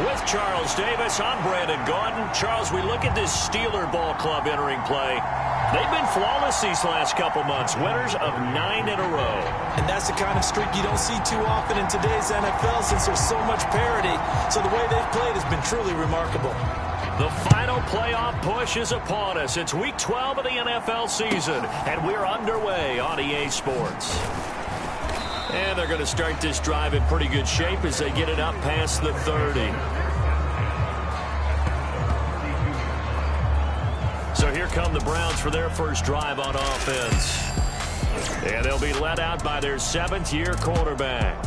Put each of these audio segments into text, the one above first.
With Charles Davis, I'm Brandon Gaudin. Charles, we look at this Steeler ball club entering play. They've been flawless these last couple months, winners of 9 in a row. And that's the kind of streak you don't see too often in today's NFL since there's so much parity. So the way they've played has been truly remarkable. The final playoff push is upon us. It's Week 12 of the NFL season, and we're underway on EA Sports. And they're going to start this drive in pretty good shape as they get it up past the 30. So here come the Browns for their first drive on offense. And they'll be led out by their 7th-year quarterback.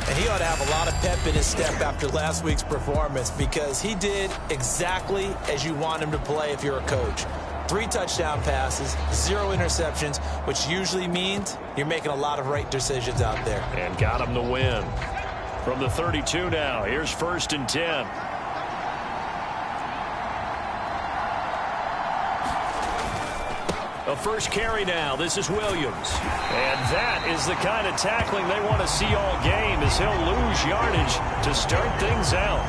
And he ought to have a lot of pep in his step after last week's performance because he did exactly as you want him to play if you're a coach. 3 touchdown passes, 0 interceptions, which usually means you're making a lot of right decisions out there. And got him the win. From the 32 now, here's 1st and 10. A first carry now. This is Williams. And that is the kind of tackling they want to see all game as he'll lose yardage to start things out.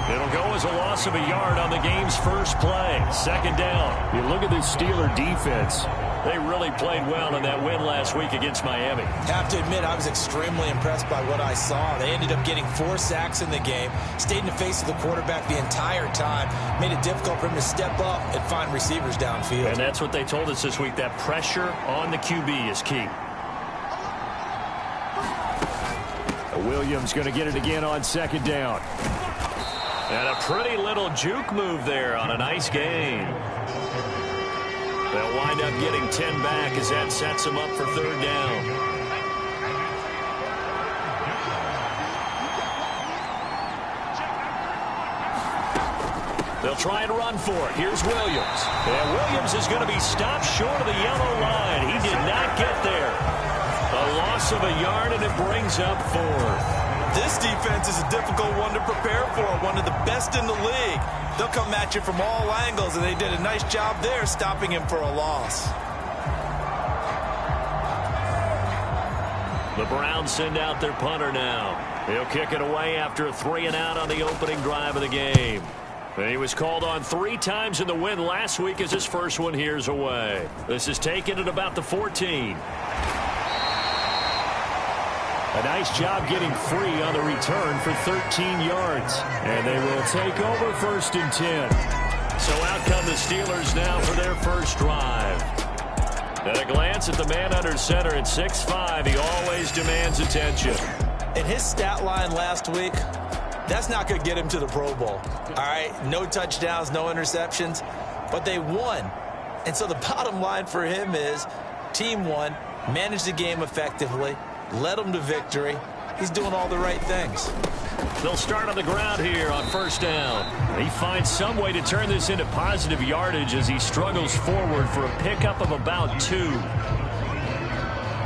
It'll go as a loss of a yard on the game's first play. 2nd down. You look at this Steeler defense. They really played well in that win last week against Miami. Have to admit, I was extremely impressed by what I saw. They ended up getting 4 sacks in the game, stayed in the face of the quarterback the entire time, made it difficult for him to step up and find receivers downfield. And that's what they told us this week, that pressure on the QB is key. Williams going to get it again on 2nd down. And a pretty little juke move there on a nice gain. They'll wind up getting 10 back as that sets them up for 3rd down. They'll try and run for it. Here's Williams. And Williams is going to be stopped short of the yellow line. He did not get there. A loss of a yard, and it brings up 4th. This defense is a difficult one to prepare for, one of the best in the league. They'll come at you from all angles, and they did a nice job there stopping him for a loss. The Browns send out their punter now. He'll kick it away after a 3-and-out on the opening drive of the game. And he was called on 3 times in the win last week as his first one here's away. This is taken at about the 14. A nice job getting free on the return for 13 yards. And they will take over 1st and 10. So out come the Steelers now for their first drive. At a glance at the man under center at 6'5", he always demands attention. In his stat line last week, that's not going to get him to the Pro Bowl. All right, no touchdowns, no interceptions, but they won. And so the bottom line for him is team won, managed the game effectively, led them to victory. He's doing all the right things. They'll start on the ground here on 1st down. He finds some way to turn this into positive yardage as he struggles forward for a pickup of about 2.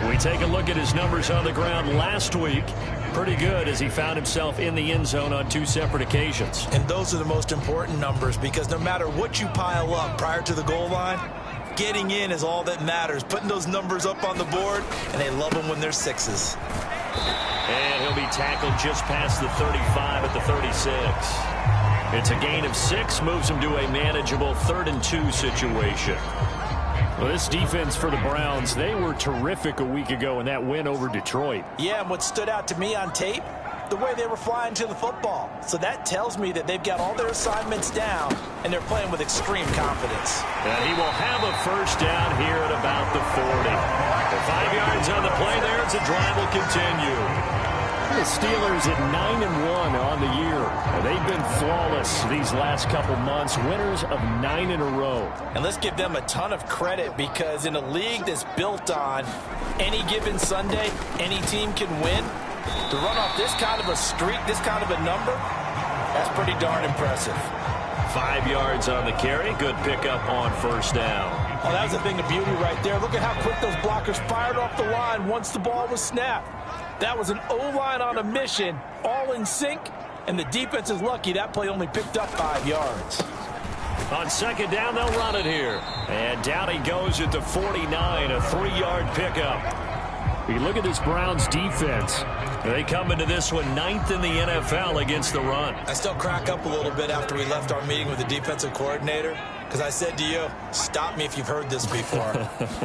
We take a look at his numbers on the ground last week. Pretty good as he found himself in the end zone on 2 separate occasions. And those are the most important numbers because no matter what you pile up prior to the goal line, getting in is all that matters. Putting those numbers up on the board, and they love them when they're 6s. And he'll be tackled just past the 35 at the 36. It's a gain of 6, moves him to a manageable 3rd and 2 situation. Well, this defense for the Browns, they were terrific a week ago in that win over Detroit. Yeah, and what stood out to me on tape, the way they were flying to the football. So that tells me that they've got all their assignments down, and they're playing with extreme confidence. And he will have a first down here at about the 40. 5 yards on the play there as the drive will continue. The Steelers at 9-1 on the year. They've been flawless these last couple months, winners of 9 in a row. And let's give them a ton of credit because in a league that's built on any given Sunday, any team can win, to run off this kind of a streak, this kind of a number, that's pretty darn impressive. 5 yards on the carry. Good pickup on 1st down. Oh, that was a thing of beauty right there. Look at how quick those blockers fired off the line once the ball was snapped. That was an O-line on a mission, all in sync, and the defense is lucky that play only picked up 5 yards. On 2nd down, they'll run it here. And down he goes at the 49, a 3-yard pickup. You look at this Browns defense. They come into this one 9th in the NFL against the run. I still crack up a little bit after we left our meeting with the defensive coordinator because I said to you, stop me if you've heard this before.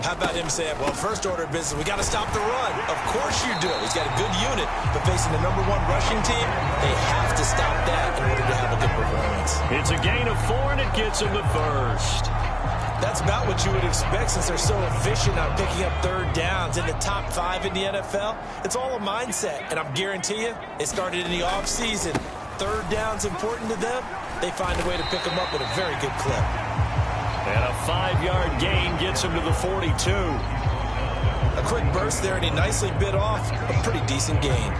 How about him saying, well, first order of business, we got to stop the run. Of course you do. He's got a good unit, but facing the #1 rushing team, they have to stop that in order to have a good performance. It's a gain of 4, and it gets them the first. That's about what you would expect since they're so efficient on picking up third downs in the top 5 in the NFL. It's all a mindset, and I'm guarantee you, it started in the offseason. Third down's important to them. They find a way to pick them up at a very good clip. And a 5-yard gain gets him to the 42. A quick burst there, and he nicely bit off a pretty decent gain.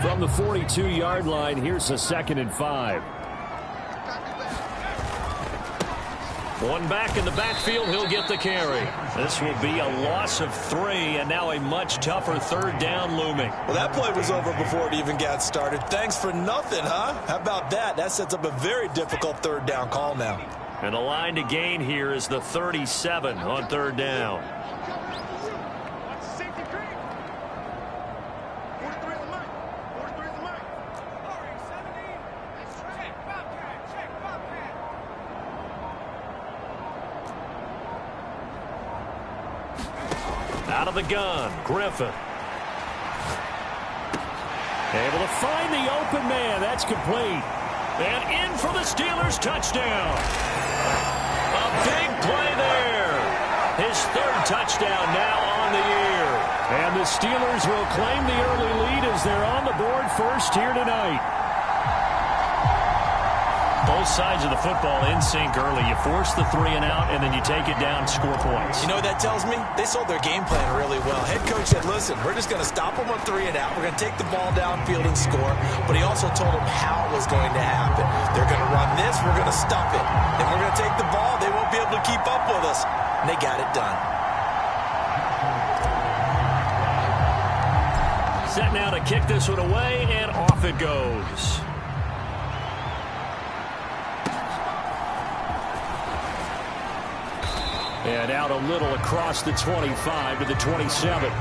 From the 42-yard line, here's a 2nd and 5. One back in the backfield, he'll get the carry. This will be a loss of 3, and now a much tougher third down looming. Well, that play was over before it even got started. Thanks for nothing, huh? How about that? That sets up a very difficult third down call now. And the line to gain here is the 37 on third down. Out of the gun, Griffin. Able to find the open man. That's complete. And in for the Steelers, touchdown. A big play there. His 3rd touchdown now on the year. And the Steelers will claim the early lead as they're on the board first here tonight. Both sides of the football in sync early. You force the 3 and out, and then you take it down, score points. You know what that tells me? They sold their game plan really well. Head coach said, listen, we're just going to stop them on 3 and out. We're going to take the ball downfield and score. But he also told them how it was going to happen. They're going to run this. We're going to stop it. And we're going to take the ball. They won't be able to keep up with us. And they got it done. Set now to kick this one away, and off it goes. And out a little across the 25 to the 27.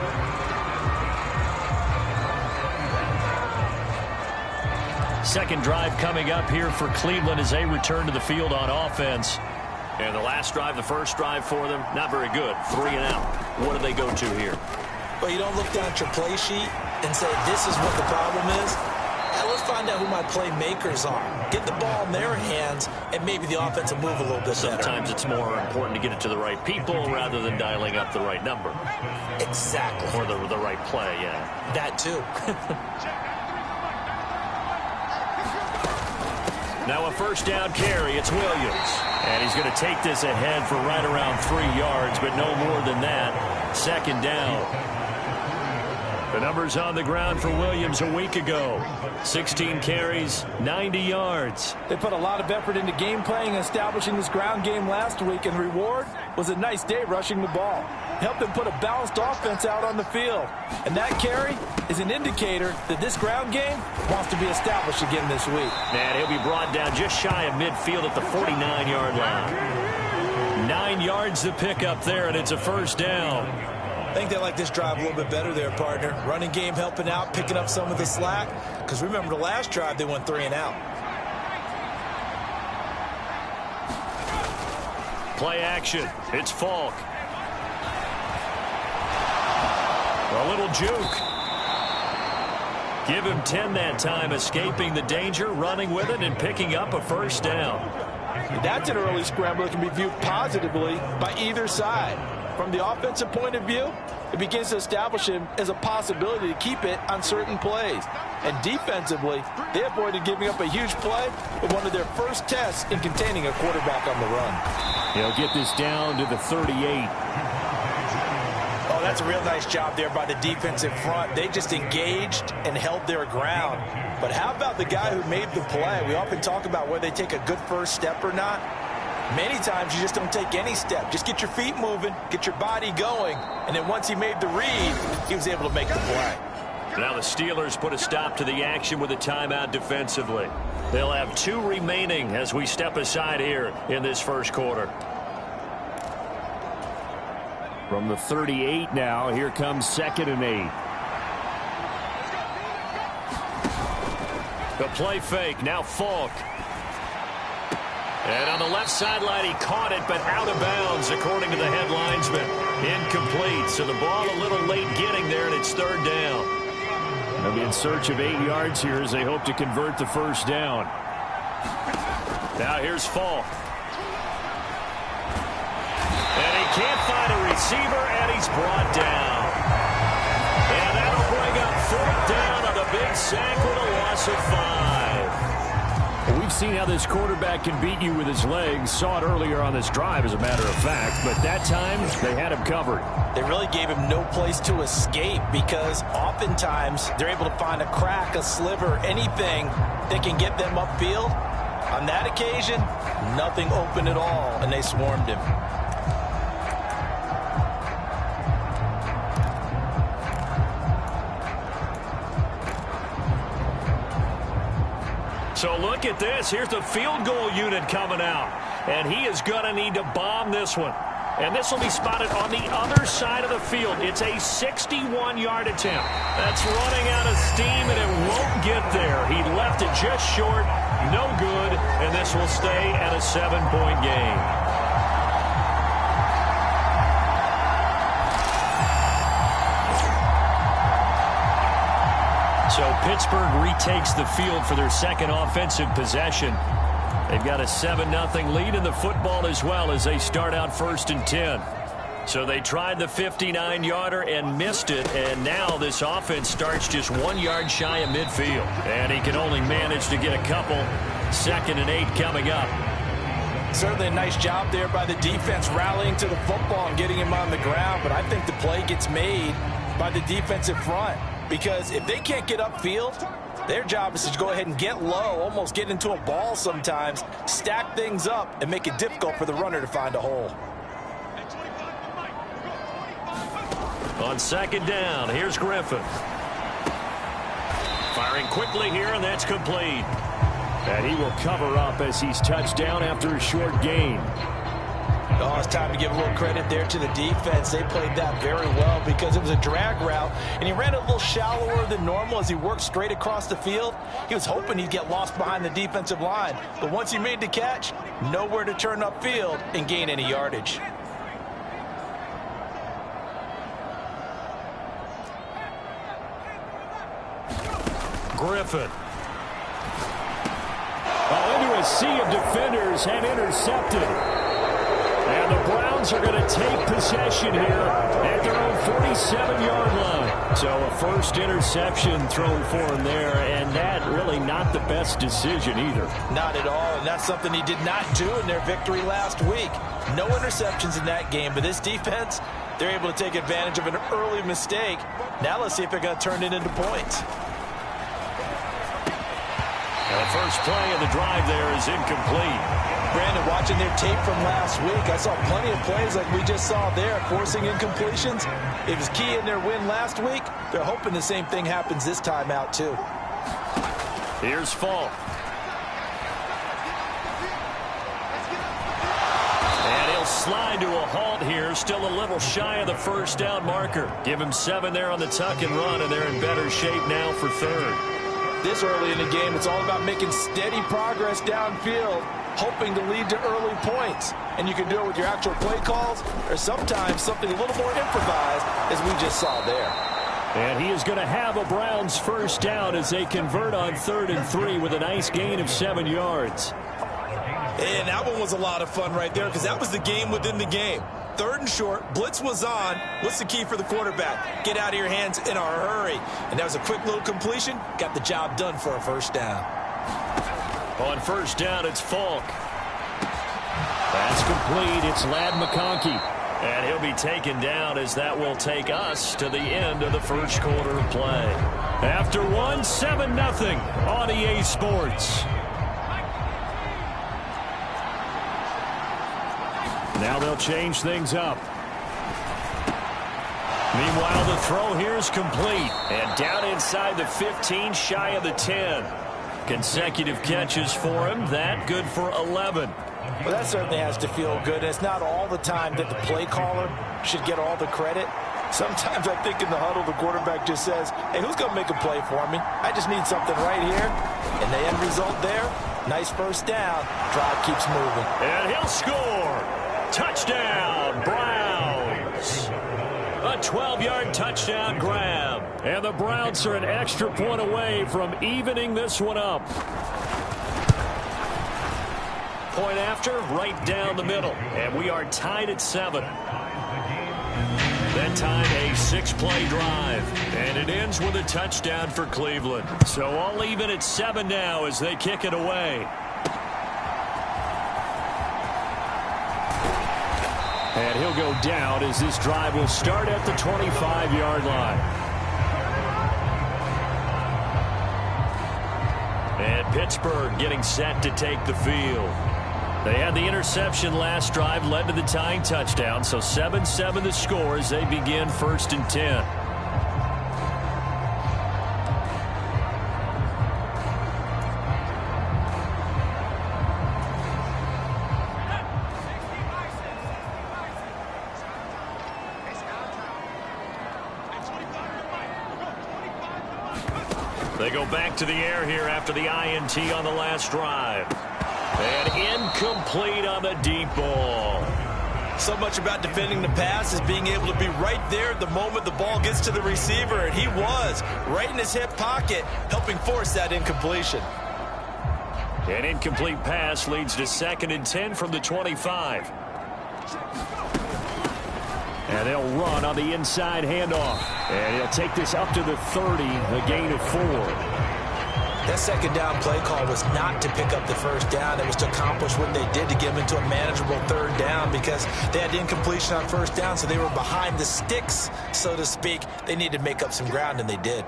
Second drive coming up here for Cleveland as they return to the field on offense. And the last drive, the first drive for them, not very good. 3 and out. What do they go to here? Well, you don't look down at your play sheet and say, this is what the problem is. Now let's find out who my playmakers are. Get the ball in their hands, and maybe the offense will move a little bit better. Sometimes it's more important to get it to the right people rather than dialing up the right number. Exactly. Or the right play, yeah. That too. Now a first down carry. It's Williams. And he's going to take this ahead for right around 3 yards, but no more than that. 2nd down. The numbers on the ground for Williams a week ago. 16 carries, 90 yards. They put a lot of effort into game playing and establishing this ground game last week, and the reward was a nice day rushing the ball. Helped them put a balanced offense out on the field. And that carry is an indicator that this ground game wants to be established again this week. And he'll be brought down just shy of midfield at the 49-yard line. 9 yards to pick up there, and it's a first down. I think they like this drive a little bit better there, partner. Running game helping out, picking up some of the slack. Because remember, the last drive, they went 3 and out. Play action. It's Falk. A little juke. Give him 10 that time, escaping the danger, running with it, and picking up a first down. That's an early scramble that can be viewed positively by either side. From the offensive point of view, it begins to establish him as a possibility to keep it on certain plays. And defensively, they avoided giving up a huge play with one of their first tests in containing a quarterback on the run. He'll get this down to the 38. Oh, that's a real nice job there by the defensive front. They just engaged and held their ground. But how about the guy who made the play? We often talk about whether they take a good first step or not. Many times you just don't take any step. Just get your feet moving, get your body going, and then once he made the read, he was able to make the play. Now the Steelers put a stop to the action with a timeout defensively. They'll have 2 remaining as we step aside here in this first quarter. From the 38 now, here comes 2nd and 8. The play fake, now Falk. And on the left sideline, he caught it, but out of bounds, according to the head linesman. Incomplete, so the ball a little late getting there, and it's 3rd down. They'll be in search of 8 yards here as they hope to convert the first down. Now here's Falk. And he can't find a receiver, and he's brought down. And that'll bring up 4th down on a big sack with a loss of 5. Well, we've seen how this quarterback can beat you with his legs. Saw it earlier on this drive, as a matter of fact. But that time, they had him covered. They really gave him no place to escape because oftentimes they're able to find a crack, a sliver, anything that can get them upfield. On that occasion, nothing open at all, and they swarmed him. So look at this. Here's the field goal unit coming out. And he is going to need to bomb this one. And this will be spotted on the other side of the field. It's a 61-yard attempt. That's running out of steam, and it won't get there. He left it just short. No good. And this will stay at a 7-point game. So Pittsburgh retakes the field for their second offensive possession. They've got a 7-0 lead in the football as well as they start out 1st and 10. So they tried the 59-yarder and missed it, and now this offense starts just 1 yard shy of midfield. And he can only manage to get a couple. 2nd and 8 coming up. Certainly a nice job there by the defense rallying to the football and getting him on the ground, but I think the play gets made by the defensive front. Because if they can't get upfield, their job is to go ahead and get low, almost get into a ball sometimes, stack things up, and make it difficult for the runner to find a hole. On 2nd down, here's Griffin. Firing quickly here, and that's complete. And he will cover up as he's touched down after a short gain. Oh, it's time to give a little credit there to the defense. They played that very well because it was a drag route, and he ran a little shallower than normal as he worked straight across the field. He was hoping he'd get lost behind the defensive line, but once he made the catch, nowhere to turn upfield and gain any yardage. Griffin. Into a sea of defenders and intercepted. And the Browns are going to take possession here at their own 47-yard line. So a first interception thrown for him there, and that really not the best decision either. Not at all, and that's something he did not do in their victory last week. No interceptions in that game, but this defense, they're able to take advantage of an early mistake. Now let's see if they're going to turn it into points. The first play of the drive there is incomplete. Brandon, watching their tape from last week, I saw plenty of plays like we just saw there, forcing incompletions. It was key in their win last week. They're hoping the same thing happens this time out, too. Here's Falk. And he'll slide to a halt here, still a little shy of the first down marker. Give him 7 there on the tuck and run, and they're in better shape now for 3rd. This early in the game, it's all about making steady progress downfield, hoping to lead to early points. And you can do it with your actual play calls or sometimes something a little more improvised, as we just saw there. And he is going to have a Browns first down as they convert on 3rd and 3 with a nice gain of 7 yards. And that one was a lot of fun right there because that was the game within the game. 3rd and short, blitz was on. What's the key for the quarterback? Get out of your hands in a hurry. And that was a quick little completion. Got the job done for a first down. On first down, it's Falk. That's complete. It's Ladd McConkey. And he'll be taken down as that will take us to the end of the first quarter of play. After one, 7-0 on EA Sports. Now they'll change things up. Meanwhile, the throw here is complete. And down inside the 15, shy of the 10. Consecutive catches for him. That good for 11. Well, that certainly has to feel good. And it's not all the time that the play caller should get all the credit. Sometimes I think in the huddle, the quarterback just says, hey, who's going to make a play for me? I just need something right here. And the end result there, nice first down. Drive keeps moving. And he'll score. Touchdown, Browns. A 12-yard touchdown grab. And the Browns are an extra point away from evening this one up. Point after, right down the middle. And we are tied at 7. That time, a 6-play drive. And it ends with a touchdown for Cleveland. So all even at 7 now as they kick it away. And he'll go down as this drive will start at the 25-yard line. And Pittsburgh getting set to take the field. They had the interception last drive, led to the tying touchdown. So 7-7 the score as they begin 1st and 10. They go back to the air here after the INT on the last drive. And incomplete on the deep ball. So much about defending the pass is being able to be right there the moment the ball gets to the receiver. And he was right in his hip pocket, helping force that incompletion. An incomplete pass leads to 2nd and 10 from the 25. And they'll run on the inside handoff. And he'll take this up to the 30, a gain of 4. That second down play call was not to pick up the first down. It was to accomplish what they did to get them into a manageable 3rd down because they had incompletion on 1st down, so they were behind the sticks, so to speak. They needed to make up some ground, and they did.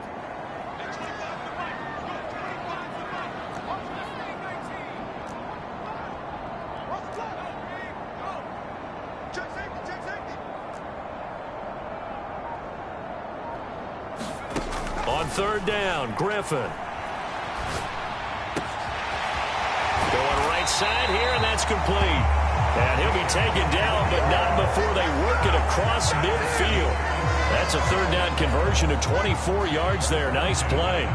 On 3rd down, Griffin. Going right side here, and that's complete. And he'll be taken down, but not before they work it across midfield. That's a 3rd down conversion of 24 yards there. Nice play.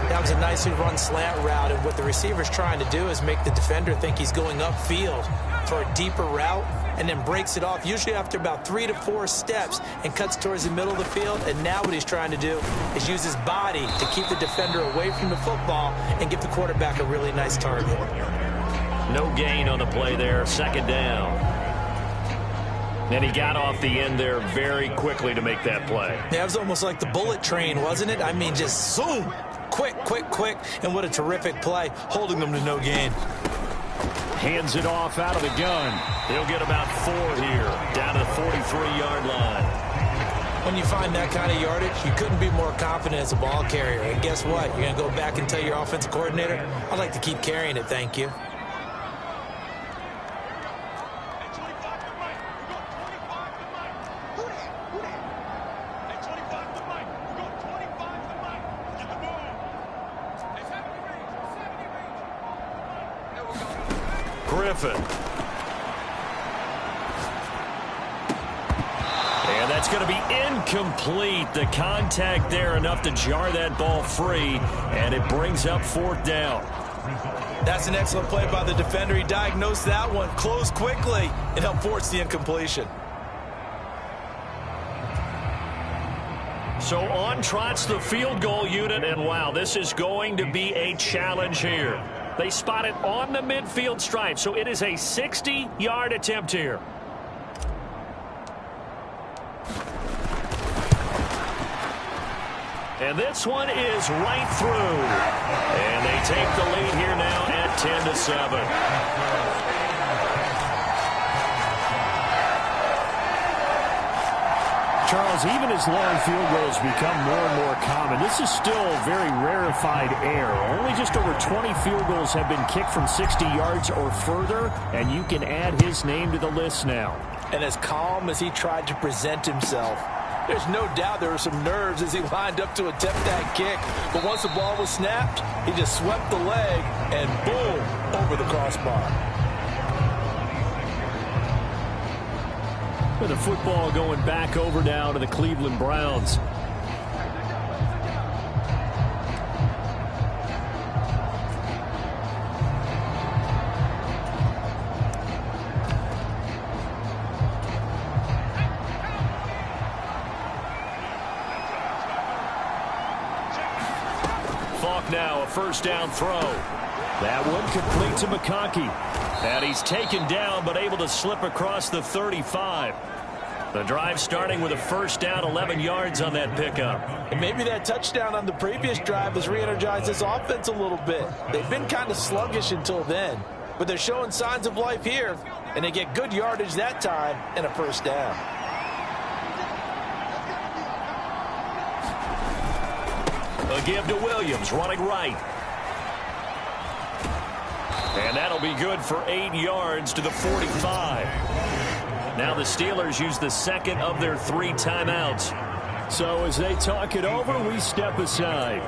That was a nicely run slant route, and what the receiver's trying to do is make the defender think he's going upfield for a deeper route, and then breaks it off, usually after about 3 to 4 steps, and cuts towards the middle of the field. And now what he's trying to do is use his body to keep the defender away from the football and give the quarterback a really nice target. No gain on the play there, 2nd down. And he got off the end there very quickly to make that play. Yeah, it was almost like the bullet train, wasn't it? I mean, just zoom, quick, quick, quick, and what a terrific play, holding them to no gain. Hands it off out of the gun. He'll get about 4 here, down to the 43-yard line. When you find that kind of yardage, you couldn't be more confident as a ball carrier. And guess what? You're going to go back and tell your offensive coordinator, I'd like to keep carrying it, thank you. Griffin. And that's going to be incomplete. The contact there enough to jar that ball free, and it brings up 4th down. That's an excellent play by the defender. He diagnosed that one, closed quickly, and helped force the incompletion. So on trots the field goal unit, and wow, this is going to be a challenge here. They spot it on the midfield stripe, so it is a 60-yard attempt here. And this one is right through. And they take the lead here now at 10-7. Charles, even as long field goals become more and more common, this is still very rarefied air. Only just over 20 field goals have been kicked from 60 yards or further, and you can add his name to the list now. And as calm as he tried to present himself, there's no doubt there were some nerves as he lined up to attempt that kick. But once the ball was snapped, he just swept the leg and boom, over the crossbar. With the football going back over now to the Cleveland Browns. Falk now, a first down throw. That one complete to McConkey. And he's taken down but able to slip across the 35. The drive starting with a first down, 11 yards on that pickup. And maybe that touchdown on the previous drive has re-energized this offense a little bit. They've been kind of sluggish until then, but they're showing signs of life here, and they get good yardage that time and a first down. A give to Williams, running right. And that'll be good for 8 yards to the 45. Now the Steelers use the second of their 3 timeouts. So as they talk it over, we step aside.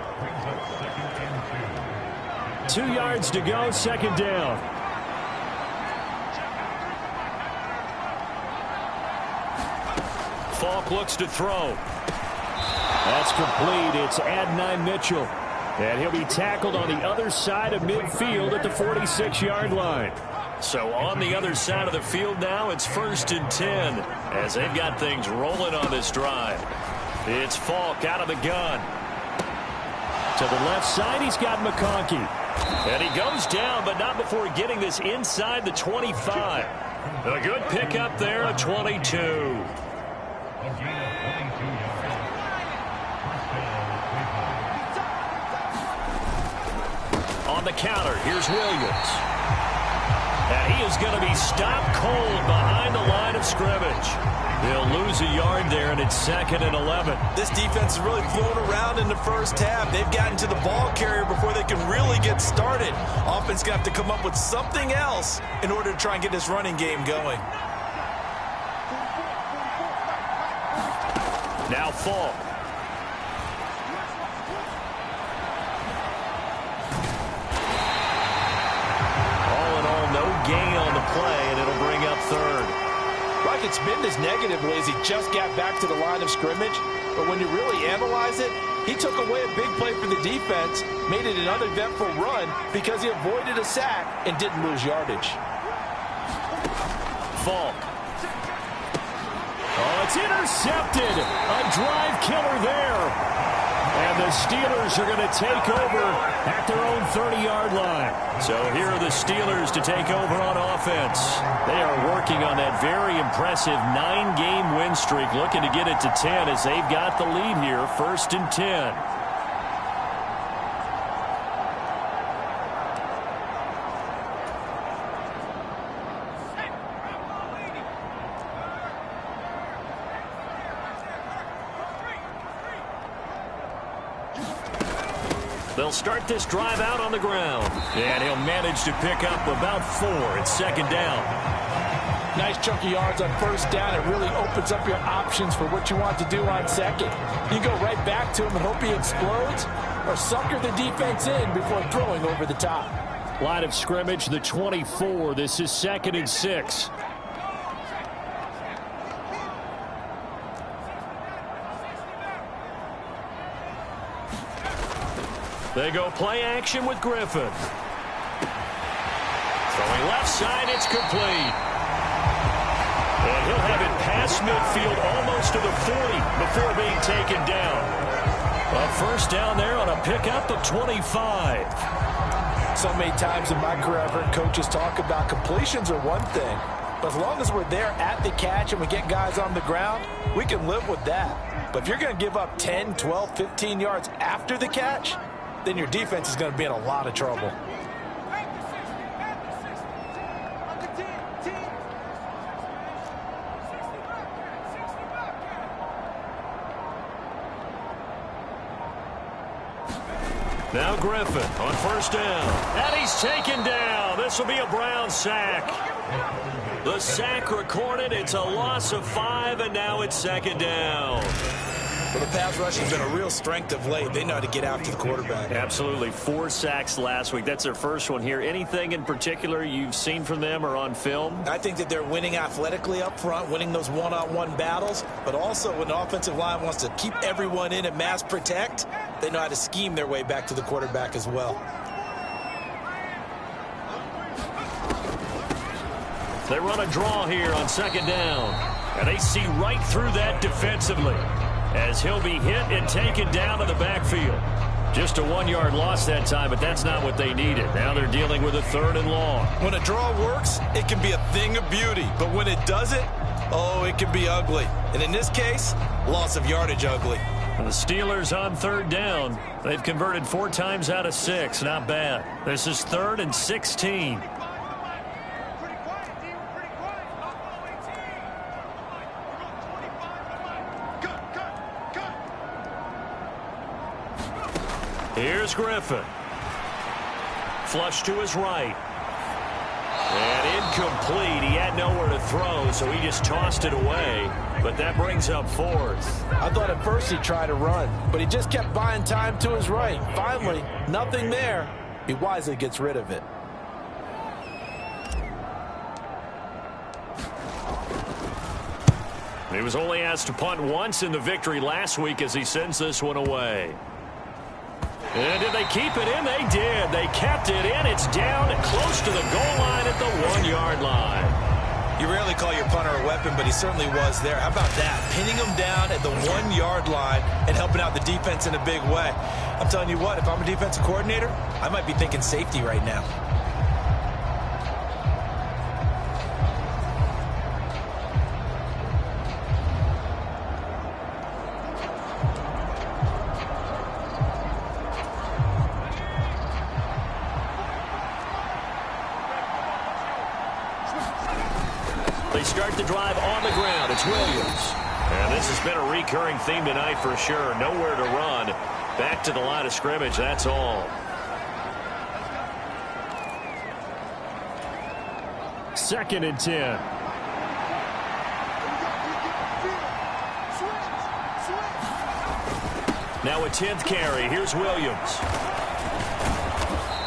2 yards to go, second down. Falk looks to throw. That's complete. It's Adonai Mitchell. And he'll be tackled on the other side of midfield at the 46-yard line. So on the other side of the field now, it's 1st and 10 as they've got things rolling on this drive. It's Falk out of the gun. To the left side, he's got McConkey. And he goes down, but not before getting this inside the 25. A good pickup there, a 22. On the counter, here's Williams. And he is going to be stopped cold behind the line of scrimmage. They'll lose a yard there, and it's 2nd and 11. This defense is really flown around in the first half. They've gotten to the ball carrier before they can really get started. Offense going to have to come up with something else in order to try and get this running game going. Now Falk. Gain on the play, and it'll bring up 3rd. Rockets spin this negatively as he just got back to the line of scrimmage. But when you really analyze it, he took away a big play for the defense, made it an uneventful run because he avoided a sack and didn't lose yardage. Falk. Oh, it's intercepted. A drive killer there. And the Steelers are going to take over at their own 30-yard line. So here are the Steelers to take over on offense. They are working on that very impressive 9-game win streak, looking to get it to 10 as they've got the lead here, 1st and 10. They'll start this drive out on the ground. And he'll manage to pick up about 4. It's 2nd down. Nice chunk of yards on first down. It really opens up your options for what you want to do on second. You go right back to him and hope he explodes, or sucker the defense in before throwing over the top. Line of scrimmage, the 24. This is 2nd and 6. They go play action with Griffin. Throwing left side, it's complete. And he'll have it past midfield almost to the 40 before being taken down. A first down there on a pickup of 25. So many times in my career I've heard coaches talk about completions are one thing, but as long as we're there at the catch and we get guys on the ground, we can live with that. But if you're going to give up 10, 12, 15 yards after the catch, then your defense is going to be in a lot of trouble. Now Griffin on first down. And he's taken down. This will be a Brown sack. The sack recorded. It's a loss of 5, and now it's second down. Well, the pass rush has been a real strength of late. They know how to get after the quarterback. Absolutely. 4 sacks last week. That's their first one here. Anything in particular you've seen from them or on film? I think that they're winning athletically up front, winning those one-on-one battles, but also when the offensive line wants to keep everyone in and mass protect, they know how to scheme their way back to the quarterback as well. They run a draw here on second down, and they see right through that defensively as he'll be hit and taken down to the backfield. Just a 1-yard loss that time, but that's not what they needed. Now they're dealing with a 3rd and long. When a draw works, it can be a thing of beauty, but when it doesn't, oh, it can be ugly. And in this case, loss of yardage ugly. And the Steelers on 3rd down. They've converted 4 times out of 6. Not bad. This is 3rd and 16. Here's Griffin. Flush to his right. And incomplete. He had nowhere to throw, so he just tossed it away. But that brings up 4th. I thought at first he'd try to run, but he just kept buying time to his right. Finally, nothing there. He wisely gets rid of it. He was only asked to punt once in the victory last week as he sends this one away. And did they keep it in? They did. They kept it in. It's down close to the goal line at the 1-yard line. You rarely call your punter a weapon, but he certainly was there. How about that? Pinning him down at the 1-yard line and helping out the defense in a big way. I'm telling you what, if I'm a defensive coordinator, I might be thinking safety right now. They start the drive on the ground. It's Williams. And this has been a recurring theme tonight for sure. Nowhere to run. Back to the line of scrimmage. That's all. Second and 10. Now a 10th carry. Here's Williams.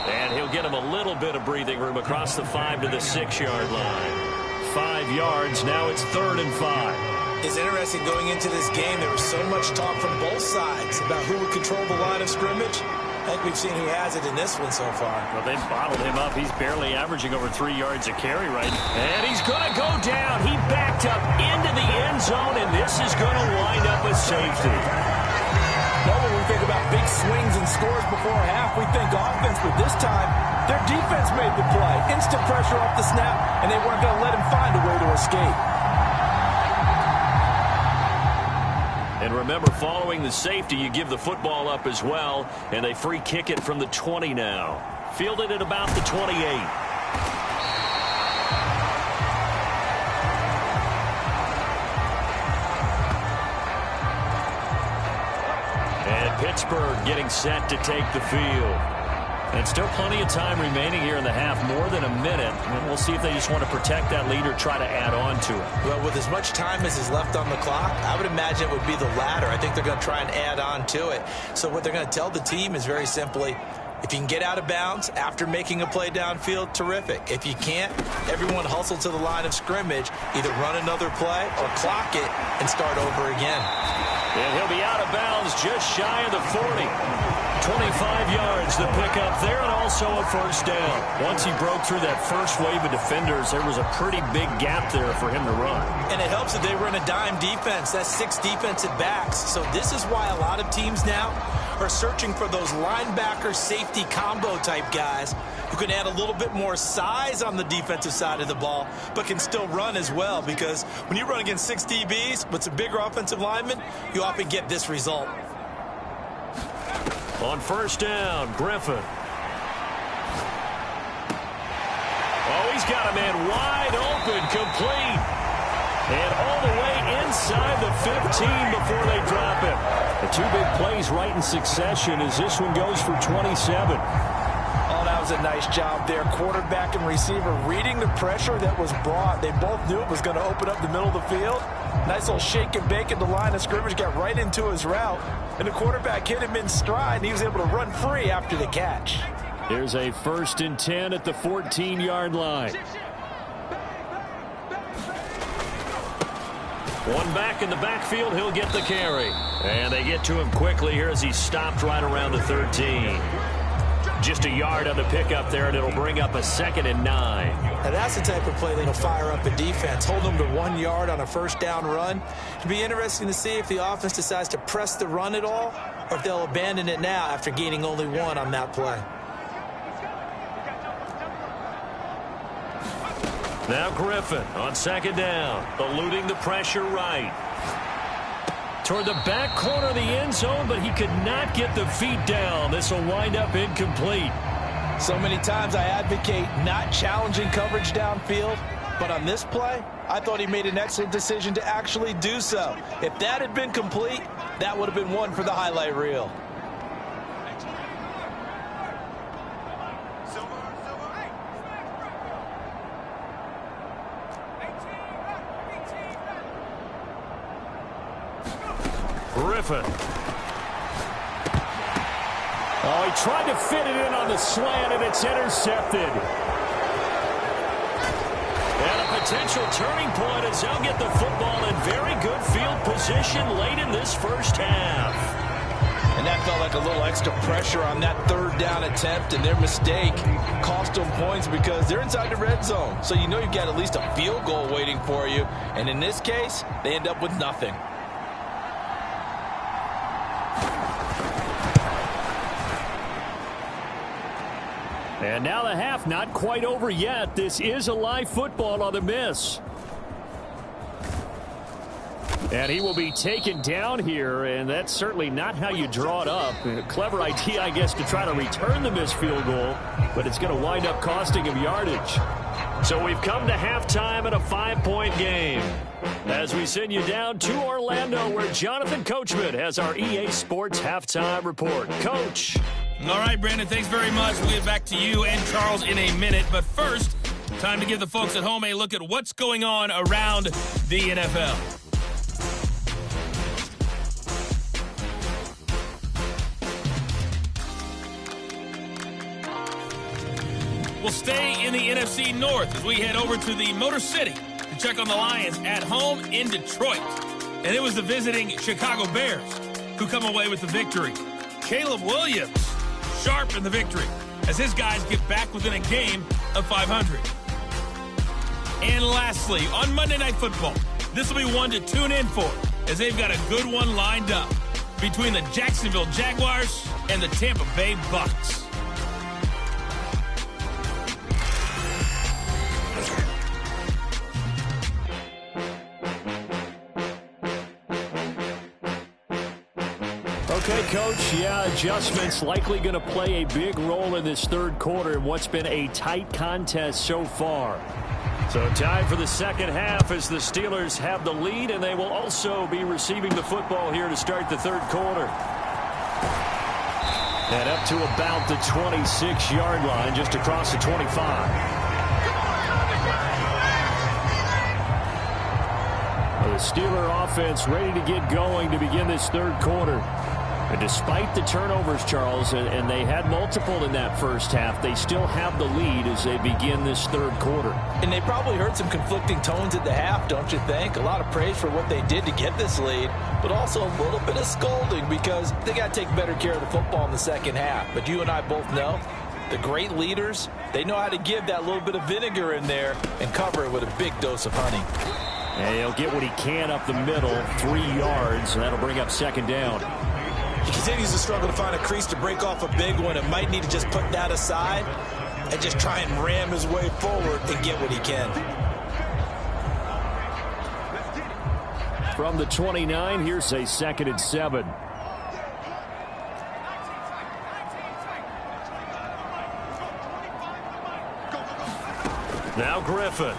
And he'll get him a little bit of breathing room across the 5 to the 6-yard line. 5 yards. Now it's 3rd and 5. It's interesting going into this game. There was so much talk from both sides about who would control the line of scrimmage. I think we've seen who has it in this one so far. Well, they've bottled him up. He's barely averaging over 3 yards a carry right now. And he's going to go down. He backed up into the end zone, and this is going to wind up a safety. Now when we think about big swings and scores before half, we think offense, but this time, their defense made the play. Instant pressure off the snap, and they weren't going to let him find a way to escape. And remember, following the safety, you give the football up as well, and they free kick it from the 20 now. Fielded at about the 28. And Pittsburgh getting set to take the field. And still plenty of time remaining here in the half, more than a minute. And we'll see if they just want to protect that lead or try to add on to it. Well, with as much time as is left on the clock, I would imagine it would be the latter. I think they're going to try and add on to it. So what they're going to tell the team is very simply, if you can get out of bounds after making a play downfield, terrific. If you can't, everyone hustle to the line of scrimmage, either run another play or clock it and start over again. And he'll be out of bounds just shy of the 40. 25 yards the pickup there, and also a first down. Once he broke through that first wave of defenders, there was a pretty big gap there for him to run. And it helps that they run a dime defense. That's 6 defensive backs. So this is why a lot of teams now are searching for those linebacker safety combo type guys who can add a little bit more size on the defensive side of the ball, but can still run as well, because when you run against 6 DBs with some bigger offensive linemen, you often get this result. On first down, Griffin. Oh, he's got a man wide open, complete. And all the way inside. inside the 15 before they drop him. The two big plays right in succession as this one goes for 27. Oh, that was a nice job there. Quarterback and receiver reading the pressure that was brought. They both knew it was going to open up the middle of the field. Nice little shake and bake at the line of scrimmage, got right into his route. And the quarterback hit him in stride, and he was able to run free after the catch. Here's a 1st and 10 at the 14-yard line. One back in the backfield, he'll get the carry. And they get to him quickly here as he stopped right around the 13. Just a yard on the pickup there, and it'll bring up a 2nd and 9. Now that's the type of play that'll fire up a defense. Hold them to 1 yard on a 1st down run. It'll be interesting to see if the offense decides to press the run at all, or if they'll abandon it now after gaining only 1 on that play. Now Griffin on 2nd down, eluding the pressure right. Toward the back corner of the end zone, but he could not get the feet down. This will wind up incomplete. So many times I advocate not challenging coverage downfield, but on this play, I thought he made an excellent decision to actually do so. If that had been complete, that would have been one for the highlight reel. Griffin. Oh, he tried to fit it in on the slant, and it's intercepted. And a potential turning point as they'll get the football in very good field position late in this first half. And that felt like a little extra pressure on that 3rd down attempt, and their mistake cost them points because they're inside the red zone. So you know you've got at least a field goal waiting for you. And in this case, they end up with nothing. And now the half not quite over yet. This is a live football on the miss. And he will be taken down here, and that's certainly not how you draw it up. A clever idea, I guess, to try to return the missed field goal, but it's going to wind up costing him yardage. So we've come to halftime in a 5-point game. As we send you down to Orlando, where Jonathan Coachman has our EA Sports Halftime Report. Coach. All right, Brandon, thanks very much. We'll get back to you and Charles in a minute. But first, time to give the folks at home a look at what's going on around the NFL. We'll stay in the NFC North as we head over to the Motor City to check on the Lions at home in Detroit. And it was the visiting Chicago Bears who come away with the victory. Caleb Williams sharp in the victory as his guys get back within a game of 500. And lastly, on Monday Night Football, this will be one to tune in for as they've got a good one lined up between the Jacksonville Jaguars and the Tampa Bay Bucks. Okay, Coach, yeah, adjustments likely going to play a big role in this 3rd quarter in what's been a tight contest so far. So time for the 2nd half as the Steelers have the lead, and they will also be receiving the football here to start the 3rd quarter. And up to about the 26-yard line, just across the 25. The Steeler offense ready to get going to begin this 3rd quarter. And despite the turnovers, Charles, and they had multiple in that first half, they still have the lead as they begin this 3rd quarter. And they probably heard some conflicting tones at the half, don't you think? A lot of praise for what they did to get this lead, but also a little bit of scolding because they got to take better care of the football in the 2nd half. But you and I both know the great leaders, they know how to give that little bit of vinegar in there and cover it with a big dose of honey. And he'll get what he can up the middle, 3 yards, and that'll bring up 2nd down. He continues to struggle to find a crease to break off a big one and might need to just put that aside and just try and ram his way forward and get what he can. From the 29, here's a 2nd and 7. Now Griffin.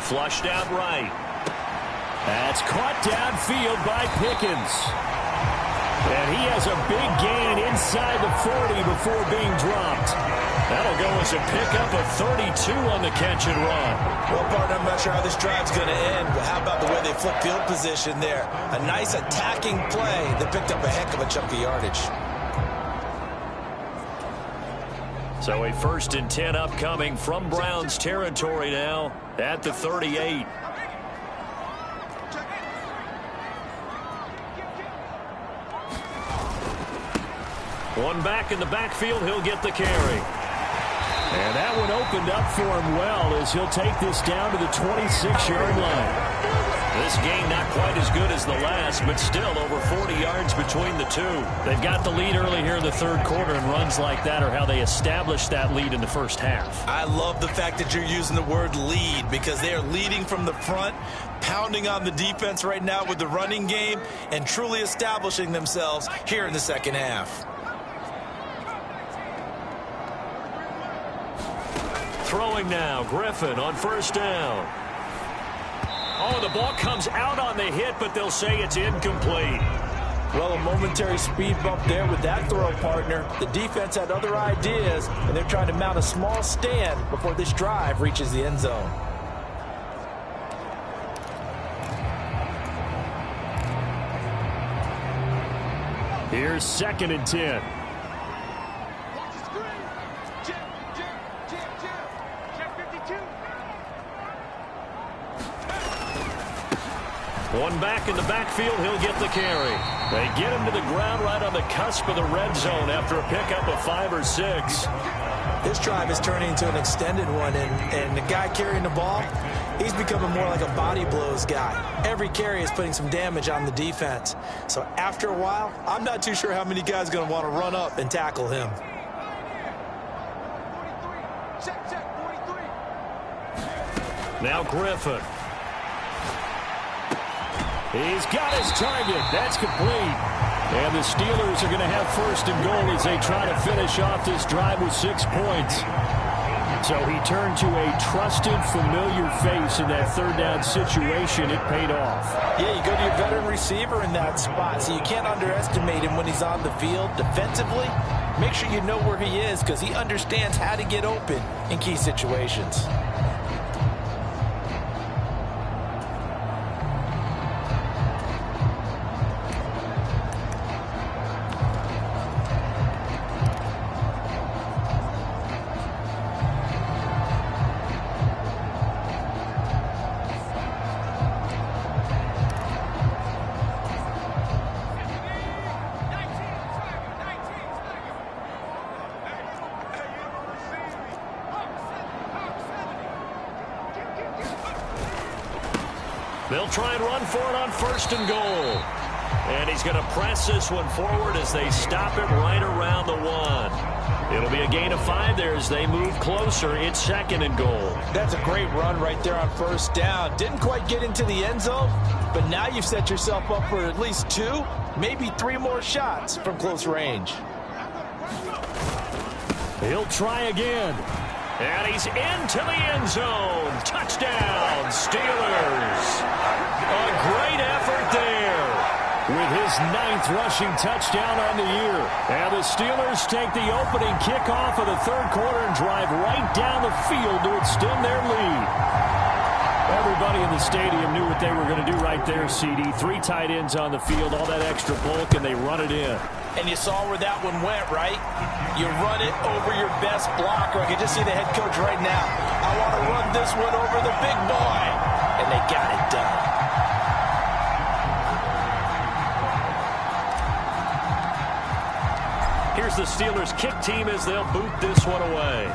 Flushed out right. That's caught downfield by Pickens. And he has a big gain inside the 40 before being dropped. That'll go as a pickup of 32 on the catch and run. Well, partner, I'm not sure how this drive's going to end, but how about the way they flip field position there? A nice attacking play that picked up a heck of a chunk of yardage. So a 1st and 10 upcoming from Browns territory now at the 38. One back in the backfield, he'll get the carry. And that one opened up for him well as he'll take this down to the 26-yard line. This game not quite as good as the last, but still over 40 yards between the two. They've got the lead early here in the third quarter, and runs like that are how they established that lead in the first half. I love the fact that you're using the word lead because they are leading from the front, pounding on the defense right now with the running game, and truly establishing themselves here in the second half. Throwing now, Griffin on 1st down. Oh, the ball comes out on the hit, but they'll say it's incomplete. Well, a momentary speed bump there with that throw, partner. The defense had other ideas, and they're trying to mount a small stand before this drive reaches the end zone. Here's 2nd and 10. One back in the backfield, he'll get the carry. They get him to the ground right on the cusp of the red zone after a pickup of 5 or 6. This drive is turning into an extended one, and the guy carrying the ball, he's becoming more like a body blows guy. Every carry is putting some damage on the defense. So after a while, I'm not too sure how many guys are going to want to run up and tackle him. Now Griffin. He's got his target. That's complete. And the Steelers are going to have 1st and goal as they try to finish off this drive with 6 points. So he turned to a trusted, familiar face in that 3rd down situation. It paid off. Yeah, you go to your veteran receiver in that spot, so you can't underestimate him when he's on the field defensively. Make sure you know where he is because he understands how to get open in key situations. They'll try and run for it on 1st and goal. And he's going to press this one forward as they stop him right around the 1. It'll be a gain of 5 there as they move closer. It's 2nd and goal. That's a great run right there on 1st down. Didn't quite get into the end zone, but now you've set yourself up for at least 2, maybe 3 more shots from close range. He'll try again. And he's into the end zone. Touchdown, Steelers. A great effort there. With his 9th rushing touchdown on the year. And the Steelers take the opening kickoff of the 3rd quarter and drive right down the field to extend their lead. Everybody in the stadium knew what they were going to do right there, CD. 3 tight ends on the field, all that extra bulk, and they run it in. And you saw where that one went, right? You run it over your best blocker. I can just see the head coach right now. I want to run this one over the big boy. And they got it done. Here's the Steelers kick team as they'll boot this one away.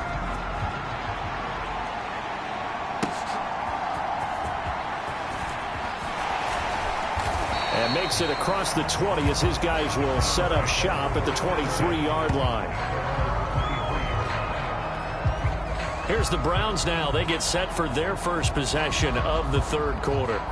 And makes it across the 20 as his guys will set up shop at the 23-yard line. Here's the Browns now. They get set for their first possession of the 3rd quarter.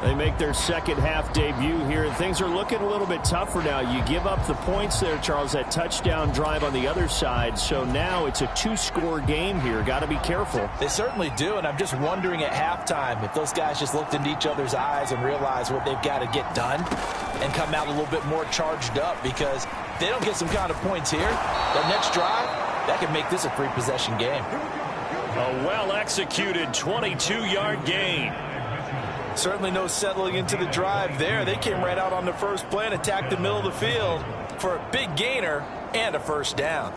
They make their second half debut here, and things are looking a little bit tougher now. You give up the points there, Charles, that touchdown drive on the other side. So now it's a two-score game here. Got to be careful. They certainly do, and I'm just wondering at halftime if those guys just looked into each other's eyes and realized what they've got to get done and come out a little bit more charged up, because if they don't get some kind of points here, that next drive, that could make this a three-possession game. A well-executed 22-yard gain. Certainly no settling into the drive there. They came right out on the first play and attacked the middle of the field for a big gainer and a first down.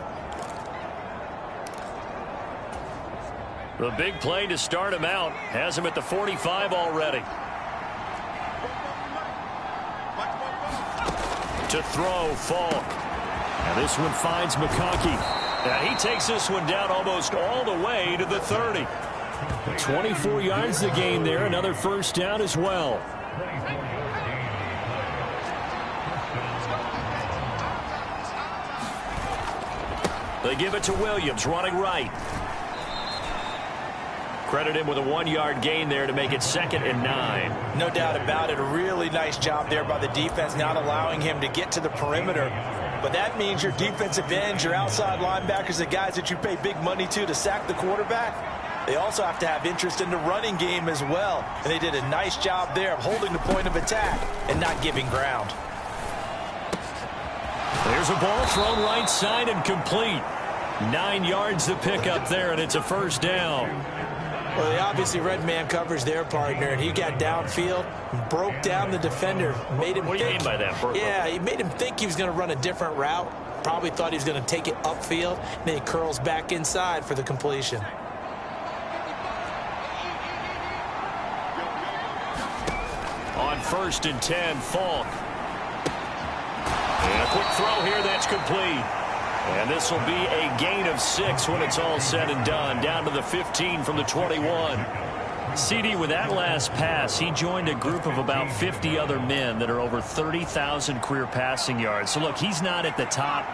The big play to start him out has him at the 45 already. To throw, Falk. And this one finds McConkey. And he takes this one down almost all the way to the 30. 24 yards the gain there. Another first down as well. They give it to Williams, running right. Credit him with a 1-yard gain there to make it 2nd and 9. No doubt about it. A really nice job there by the defense, not allowing him to get to the perimeter. But that means your defensive ends, your outside linebackers, the guys that you pay big money to sack the quarterback, they also have to have interest in the running game as well. And they did a nice job there of holding the point of attack and not giving ground. There's a ball thrown right side and complete. 9 yards to pick up there, and it's a first down. Well, they obviously read man coverage their partner, and he got downfield, broke down the defender, made him What do you mean by that, Burko? Yeah, he made him think he was going to run a different route. Probably thought he was going to take it upfield, and then he curls back inside for the completion. On 1st and 10, Falk. And a quick throw here, that's complete. And this will be a gain of 6 when it's all said and done. Down to the 15 from the 21. CD, with that last pass, he joined a group of about 50 other men that are over 30,000 career passing yards. So, look, he's not at the top,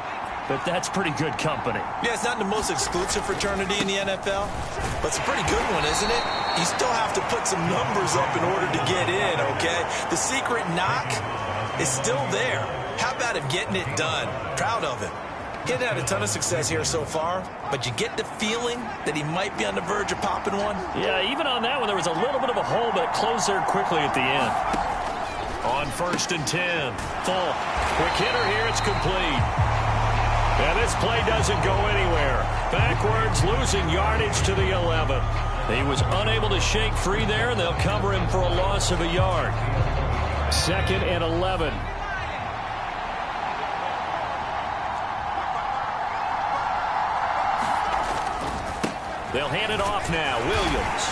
but that's pretty good company. Yeah, it's not the most exclusive fraternity in the NFL, but it's a pretty good one, isn't it? You still have to put some numbers up in order to get in, okay? The secret knock is still there. How about him getting it done? Proud of him. He hasn't had a ton of success here so far, but you get the feeling that he might be on the verge of popping one. Yeah, even on that one, there was a little bit of a hole, but it closed there quickly at the end. On 1st and 10, Falk. Quick hitter here, it's complete. And this play doesn't go anywhere. Backwards, losing yardage to the 11. He was unable to shake free there, and they'll cover him for a loss of a yard. 2nd and 11. They'll hand it off now. Williams.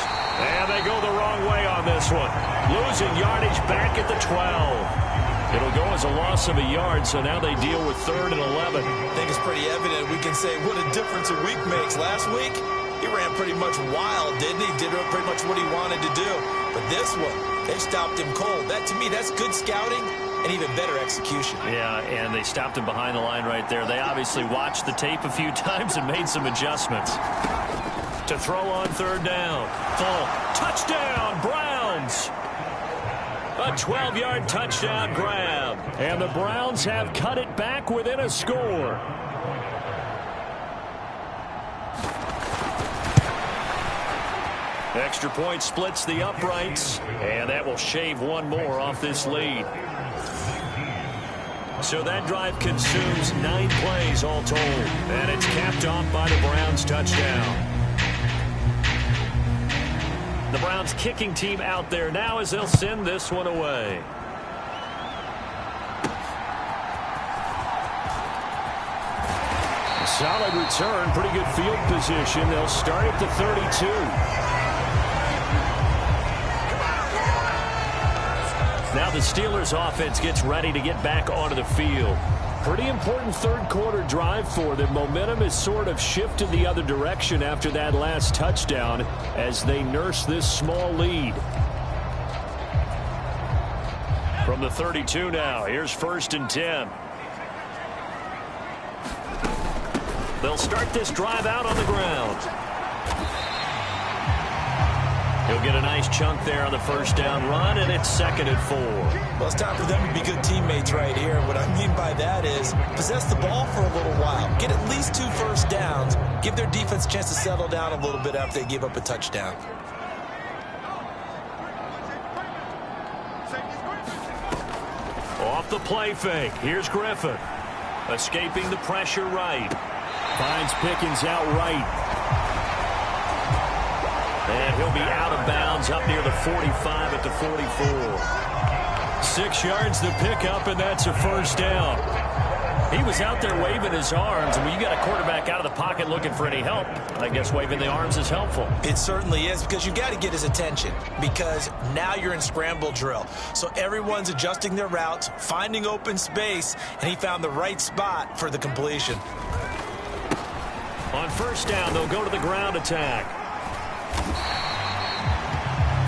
And they go the wrong way on this one. Losing yardage back at the 12. It'll go as a loss of a yard, so now they deal with 3rd and 11. I think it's pretty evident. We can say what a difference a week makes. Last week, he ran pretty much wild, didn't he? Did pretty much what he wanted to do. But this one, they stopped him cold. That, to me, that's good scouting and even better execution. Yeah, and they stopped him behind the line right there. They obviously watched the tape a few times and made some adjustments. To throw on 3rd down. Falk. Touchdown, Browns. A 12-yard touchdown grab. And the Browns have cut it back within a score. Extra point splits the uprights, and that will shave one more off this lead. So that drive consumes 9 plays all told, and it's capped off by the Browns' touchdown. The Browns kicking team out there now as they'll send this one away. A solid return, pretty good field position. They'll start at the 32. Now the Steelers offense gets ready to get back onto the field. Pretty important 3rd quarter drive for them. Momentum has sort of shifted the other direction after that last touchdown as they nurse this small lead. From the 32 now, here's 1st and 10. They'll start this drive out on the ground. He'll get a nice chunk there on the first down run, and it's 2nd and 4. Well, it's time for them to be good teammates right here. And what I mean by that is possess the ball for a little while. Get at least 2 first downs. Give their defense a chance to settle down a little bit after they give up a touchdown. Off the play fake. Here's Griffin. Escaping the pressure right. Finds Pickens out right. And he'll be out of bounds up near the 45 at the 44. 6 yards to pick up, and that's a first down. He was out there waving his arms, and when you got a quarterback out of the pocket looking for any help, I guess waving the arms is helpful. It certainly is, because you got to get his attention, because now you're in scramble drill. So everyone's adjusting their routes, finding open space, and he found the right spot for the completion. On first down, they'll go to the ground attack.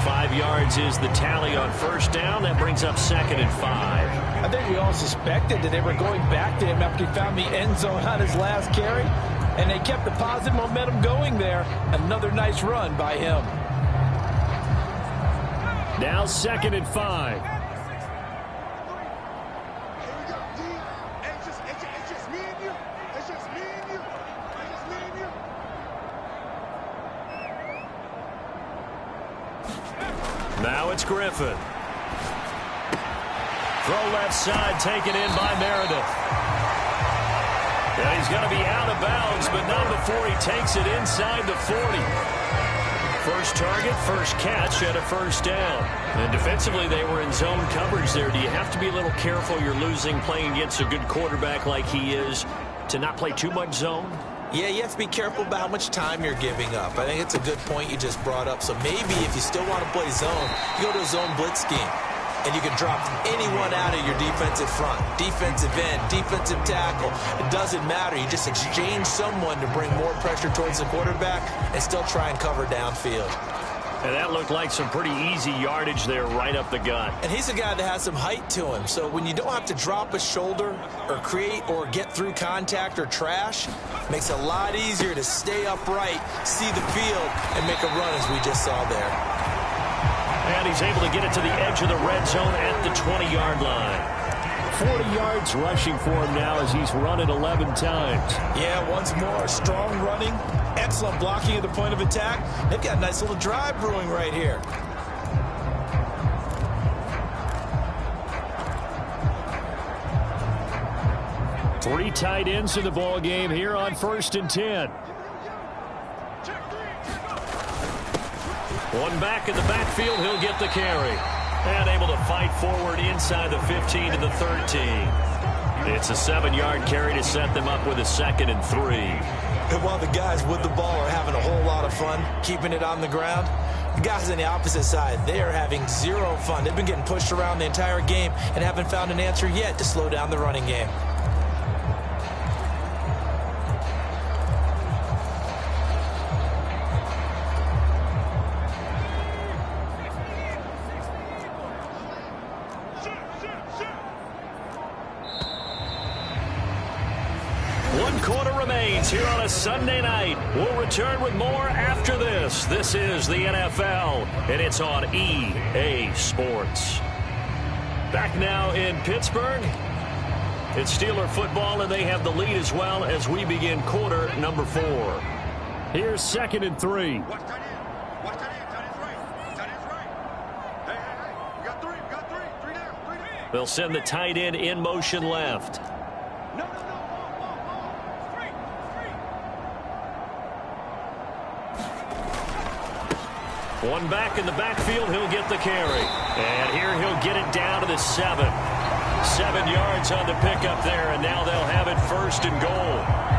5 yards is the tally on first down. That brings up 2nd and 5. I think we all suspected that they were going back to him after he found the end zone on his last carry, and they kept the positive momentum going there. Another nice run by him. Now 2nd and 5. Now it's Griffin. Throw left side, taken in by Meredith. And he's going to be out of bounds, but not before he takes it inside the 40. First target, first catch, and a first down. And defensively, they were in zone coverage there. Do you have to be a little careful? You're losing playing against a good quarterback like he is to not play too much zone? Yeah, you have to be careful about how much time you're giving up. I think it's a good point you just brought up. So maybe if you still want to play zone, you go to a zone blitz scheme. And you can drop anyone out of your defensive front. Defensive end, defensive tackle. It doesn't matter. You just exchange someone to bring more pressure towards the quarterback and still try and cover downfield. And that looked like some pretty easy yardage there right up the gut. And he's a guy that has some height to him. So when you don't have to drop a shoulder or create or get through contact or trash, it makes it a lot easier to stay upright, see the field, and make a run as we just saw there. And he's able to get it to the edge of the red zone at the 20-yard line. 40 yards rushing for him now as he's run it 11 times. Yeah, once more, strong running, excellent blocking at the point of attack. They've got a nice little drive brewing right here. Three tight ends in the ball game here on 1st and 10. One back in the backfield, he'll get the carry. And able to fight forward inside the 15 to the 13. It's a 7-yard carry to set them up with a 2nd and 3. And while the guys with the ball are having a whole lot of fun keeping it on the ground, the guys on the opposite side, they are having zero fun. They've been getting pushed around the entire game and haven't found an answer yet to slow down the running game. Here on a Sunday night. We'll return with more after this. This is the NFL, and it's on EA Sports. Back now in Pittsburgh. It's Steeler football, and they have the lead as well as we begin quarter number 4. Here's 2nd and 3. Watch that in. Watch that in. Tight end's right. Tight end's right. Hey. You got 3. You got 3. 3 down. They'll send the tight end in motion left. One back in the backfield, he'll get the carry. And here he'll get it down to the 7. 7 yards on the pickup there, and now they'll have it 1st and goal.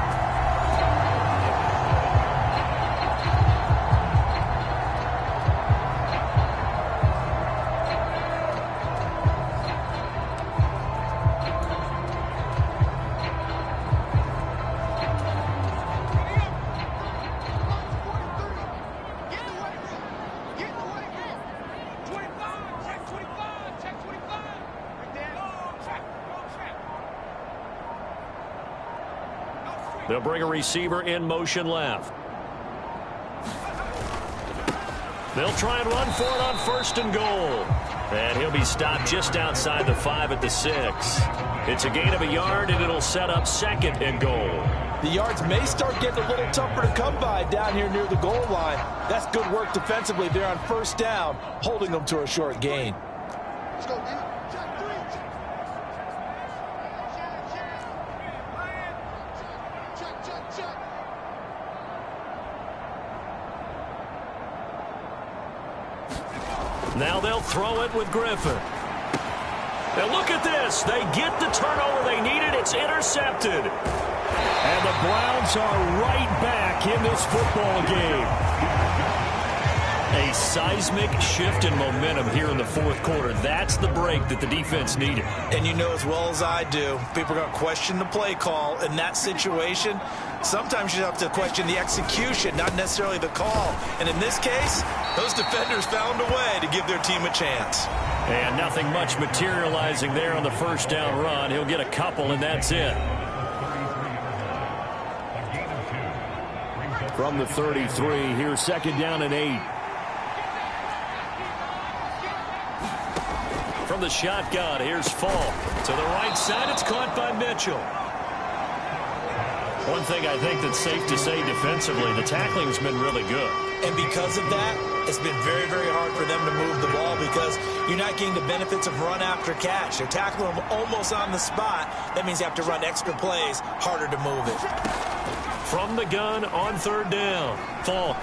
They'll bring a receiver in motion left. They'll try and run for it on 1st and goal. And he'll be stopped just outside the 5 at the 6. It's a gain of a yard, and it'll set up 2nd and goal. The yards may start getting a little tougher to come by down here near the goal line. That's good work defensively there on 1st down, holding them to a short gain. Let's go, man. Check. Now they'll throw it with Griffin. And look at this. They get the turnover they needed. It's intercepted. And the Browns are right back in this football game. A seismic shift in momentum here in the 4th quarter. That's the break that the defense needed. And you know as well as I do, people are going to question the play call in that situation. Sometimes you have to question the execution, not necessarily the call. And in this case, those defenders found a way to give their team a chance. And nothing much materializing there on the 1st down run. He'll get a couple, and that's it. From the 33, here's 2nd down and 8. From the shotgun, here's Falk. To the right side, it's caught by Mitchell. One thing I think that's safe to say defensively, the tackling's been really good. And because of that, it's been very, very hard for them to move the ball because you're not getting the benefits of run after catch. They're tackling them almost on the spot. That means you have to run extra plays, harder to move it. From the gun on 3rd down, Falk.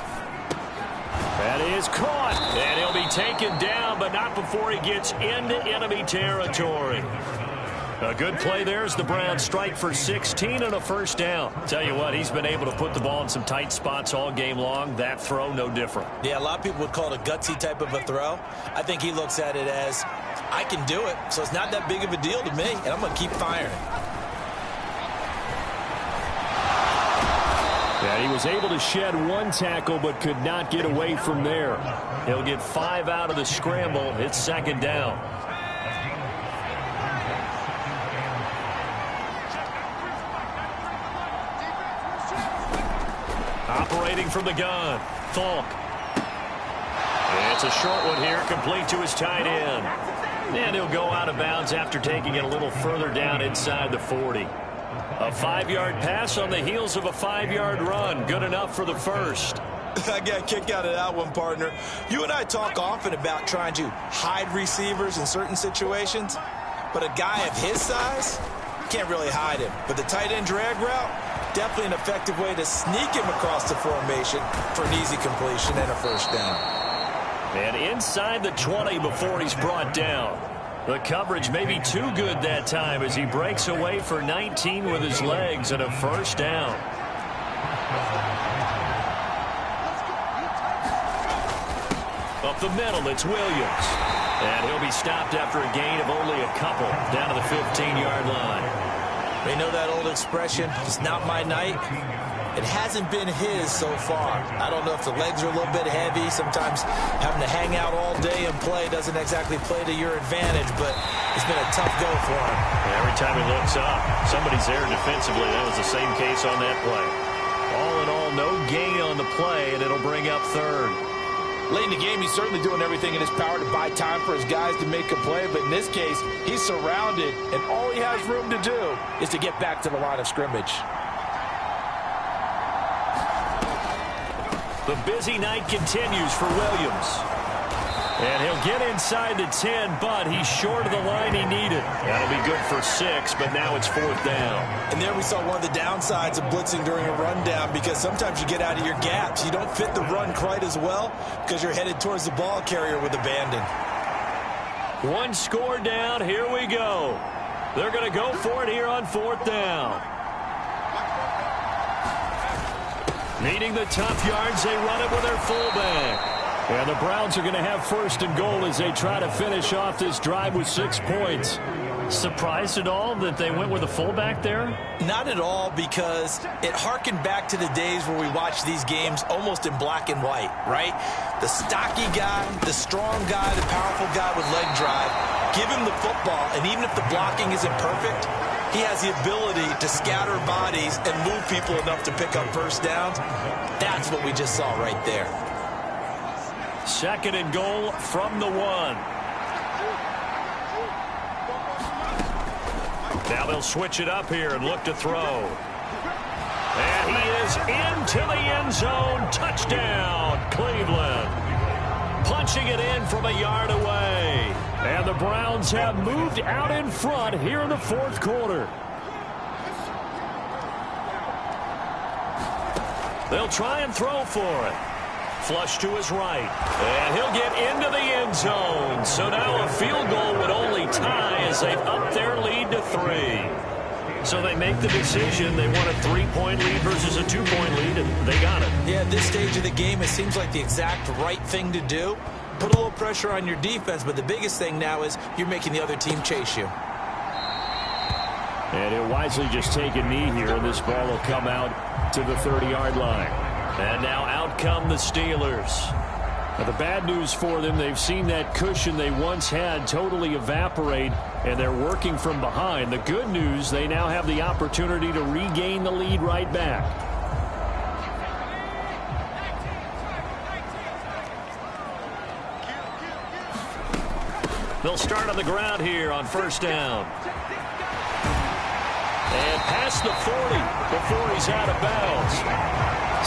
That is caught, and he'll be taken down, but not before he gets into enemy territory. A good play there as the Browns strike for 16 and a 1st down. Tell you what, he's been able to put the ball in some tight spots all game long. That throw, no different. Yeah, a lot of people would call it a gutsy type of a throw. I think he looks at it as, I can do it, so it's not that big of a deal to me, and I'm going to keep firing. Yeah, he was able to shed 1 tackle but could not get away from there. He'll get 5 out of the scramble. It's 2nd down. Operating from the gun, Falk. It's a short one here, complete to his tight end. And he'll go out of bounds after taking it a little further down inside the 40. A 5-yard pass on the heels of a 5-yard run. Good enough for the 1st. I got a kick out of that one, partner. You and I talk often about trying to hide receivers in certain situations, but a guy of his size can't really hide him. But the tight end drag route, definitely an effective way to sneak him across the formation for an easy completion and a 1st down. And inside the 20 before he's brought down. The coverage may be too good that time as he breaks away for 19 with his legs and a 1st down. Up the middle, it's Williams. And he'll be stopped after a gain of only a couple down to the 15-yard line. They know that old expression, it's not my night. It hasn't been his so far. I don't know if the legs are a little bit heavy. Sometimes having to hang out all day and play doesn't exactly play to your advantage, but it's been a tough go for him. Every time he looks up, somebody's there defensively. That was the same case on that play. All in all, no gain on the play, and it'll bring up 3rd. Late in the game, he's certainly doing everything in his power to buy time for his guys to make a play, but in this case, he's surrounded, and all he has room to do is to get back to the line of scrimmage. The busy night continues for Williams. And he'll get inside the 10, but he's short of the line he needed. That'll be good for 6, but now it's 4th down. And there we saw one of the downsides of blitzing during a rundown because sometimes you get out of your gaps. You don't fit the run quite as well because you're headed towards the ball carrier with abandon. 1 score down. Here we go. They're going to go for it here on 4th down. Needing the tough yards, they run it with their fullback. And the Browns are going to have 1st and goal as they try to finish off this drive with 6 points. Surprised at all that they went with a fullback there? Not at all, because it harkened back to the days where we watched these games almost in black and white, right? The stocky guy, the strong guy, the powerful guy with leg drive. Give him the football, and even if the blocking isn't perfect, he has the ability to scatter bodies and move people enough to pick up 1st downs. That's what we just saw right there. Second and goal from the 1. Now they'll switch it up here and look to throw. And he is into the end zone. Touchdown, Cleveland. Punching it in from a yard away. And the Browns have moved out in front here in the fourth quarter. They'll try and throw for it. Flush to his right. And he'll get into the end zone. So now a field goal would only tie as they've upped their lead to 3. So they make the decision. They want a 3-point lead versus a 2-point lead, and they got it. Yeah, at this stage of the game, it seems like the exact right thing to do. Put a little pressure on your defense, but the biggest thing now is you're making the other team chase you. And he'll wisely just take a knee here, and this ball will come out to the 30-yard line. And now out come the Steelers. Now the bad news for them, they've seen that cushion they once had totally evaporate, and they're working from behind. The good news, they now have the opportunity to regain the lead right back. They'll start on the ground here on first down. And past the 40 before he's out of bounds.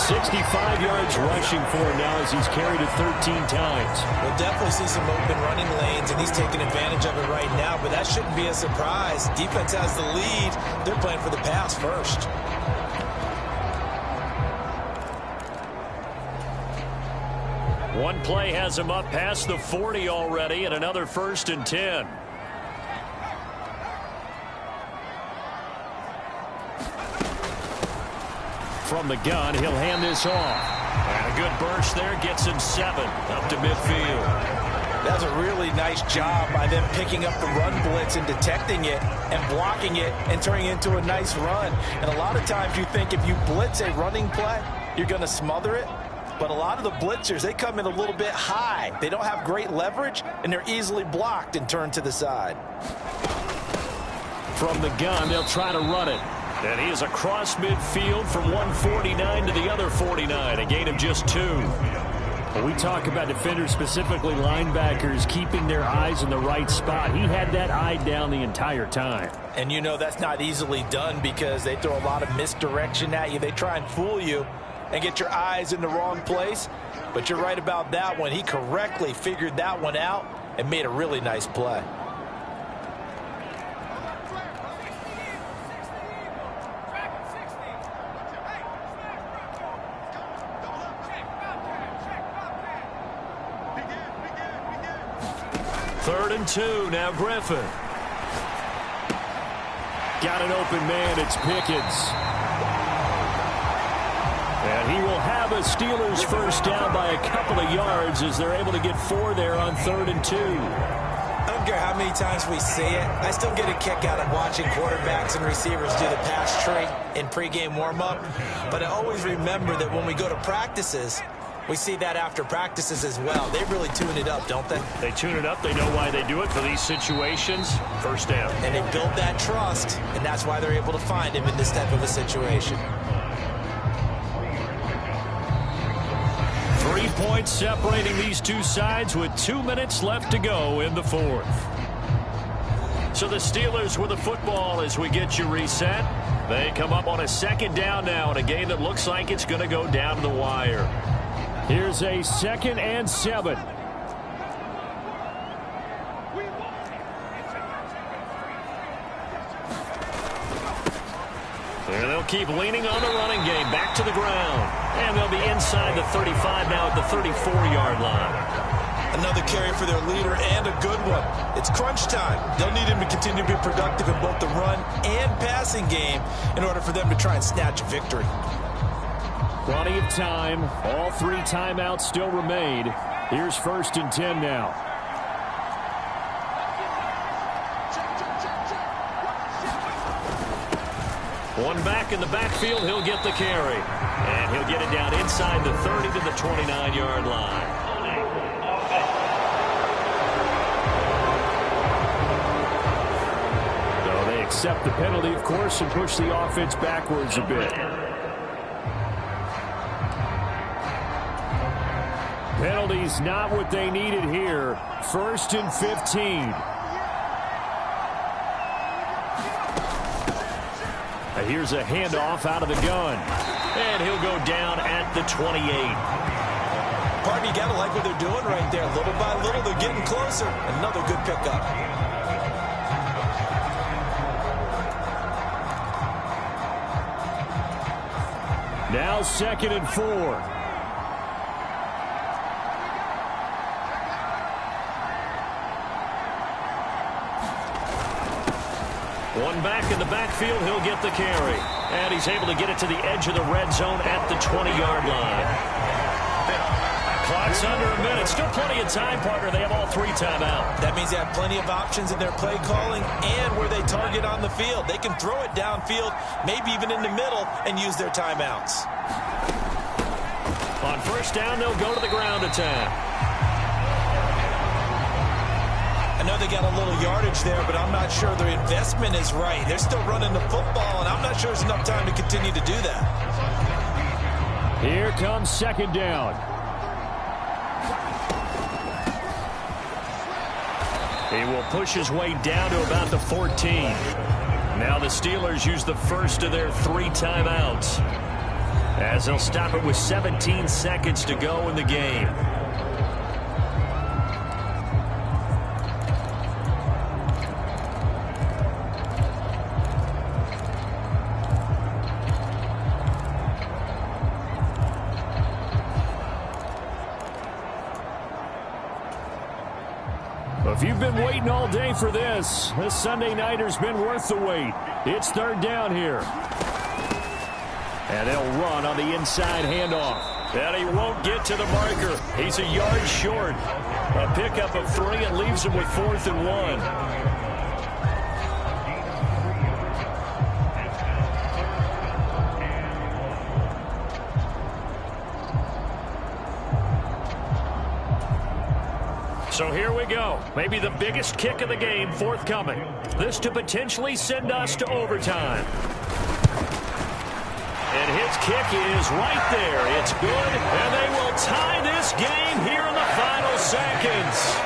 65 yards rushing for him now as he's carried it 13 times. We'll definitely see some open running lanes, and he's taking advantage of it right now, but that shouldn't be a surprise. Defense has the lead. They're playing for the pass first. One play has him up past the 40 already, and another 1st and 10. From the gun, he'll hand this off. And a good burst there gets him 7 up to midfield. That's a really nice job by them picking up the run blitz and detecting it and blocking it and turning it into a nice run. And a lot of times you think if you blitz a running play, you're going to smother it. But a lot of the blitzers, they come in a little bit high. They don't have great leverage, and they're easily blocked and turned to the side. From the gun, they'll try to run it. And he is across midfield from 149 to the other 49, a gain of just 2. When we talk about defenders, specifically linebackers, keeping their eyes in the right spot, he had that eye down the entire time. And you know that's not easily done because they throw a lot of misdirection at you. They try and fool you and get your eyes in the wrong place. But you're right about that one. He correctly figured that one out and made a really nice play. Third and 2, now Griffin. Got an open man, it's Pickens. And he will have a Steelers first down by a couple of yards as they're able to get 4 there on 3rd and 2. I don't care how many times we see it. I still get a kick out of watching quarterbacks and receivers do the pass tree in pregame warm-up. But I always remember that when we go to practices, we see that after practices as well. They really tune it up, don't they? They tune it up. They know why they do it for these situations. First down. And they build that trust, and that's why they're able to find him in this type of a situation. 3 points separating these two sides with 2 minutes left to go in the 4th. So the Steelers with the football as we get you reset. They come up on a 2nd down now in a game that looks like it's going to go down to the wire. Here's a 2nd and 7. And they'll keep leaning on the running game. Back to the ground. And they'll be inside the 35 now at the 34-yard line. Another carry for their leader and a good one. It's crunch time. They'll need him to continue to be productive in both the run and passing game in order for them to try and snatch a victory. Plenty of time. All 3 timeouts still remain. Here's 1st and 10 now. One back in the backfield. He'll get the carry. And he'll get it down inside the 30 to the 29-yard line. So they accept the penalty, of course, and push the offense backwards a bit. Penalty's not what they needed here. 1st and 15. Here's a handoff out of the gun. And he'll go down at the 28. Partner, you got to like what they're doing right there. Little by little, they're getting closer. Another good pickup. Now 2nd and 4. One back in the backfield, he'll get the carry. And he's able to get it to the edge of the red zone at the 20-yard line. Clock's under a minute. Still plenty of time, partner. They have all 3 timeouts. That means they have plenty of options in their play calling and where they target on the field. They can throw it downfield, maybe even in the middle, and use their timeouts. On 1st down, they'll go to the ground attack. I know they got a little yardage there, but I'm not sure their investment is right. They're still running the football, and I'm not sure there's enough time to continue to do that. Here comes 2nd down. He will push his way down to about the 14. Now the Steelers use the first of their 3 timeouts, as they'll stop it with 17 seconds to go in the game. If you've been waiting all day for this Sunday nighter's been worth the wait. It's 3rd down here. And they'll run on the inside handoff. And he won't get to the marker. He's a yard short. A pickup of 3 and leaves him with 4th and 1. So here we go. Maybe the biggest kick of the game forthcoming. This to potentially send us to overtime. And his kick is right there. It's good, and they will tie this game here in the final seconds.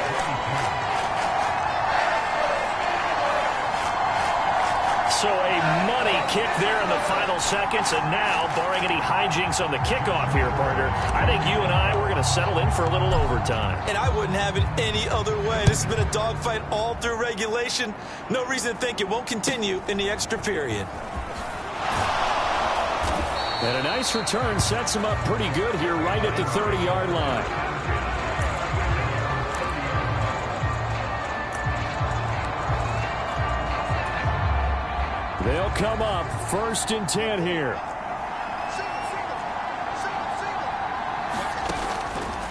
So a money kick there in the final seconds, and now, barring any hijinks on the kickoff here, partner, I think you and I, we're going to settle in for a little overtime. And I wouldn't have it any other way. This has been a dogfight all through regulation. No reason to think it won't continue in the extra period. And a nice return sets him up pretty good here right at the 30-yard line. They'll come up 1st and 10 here.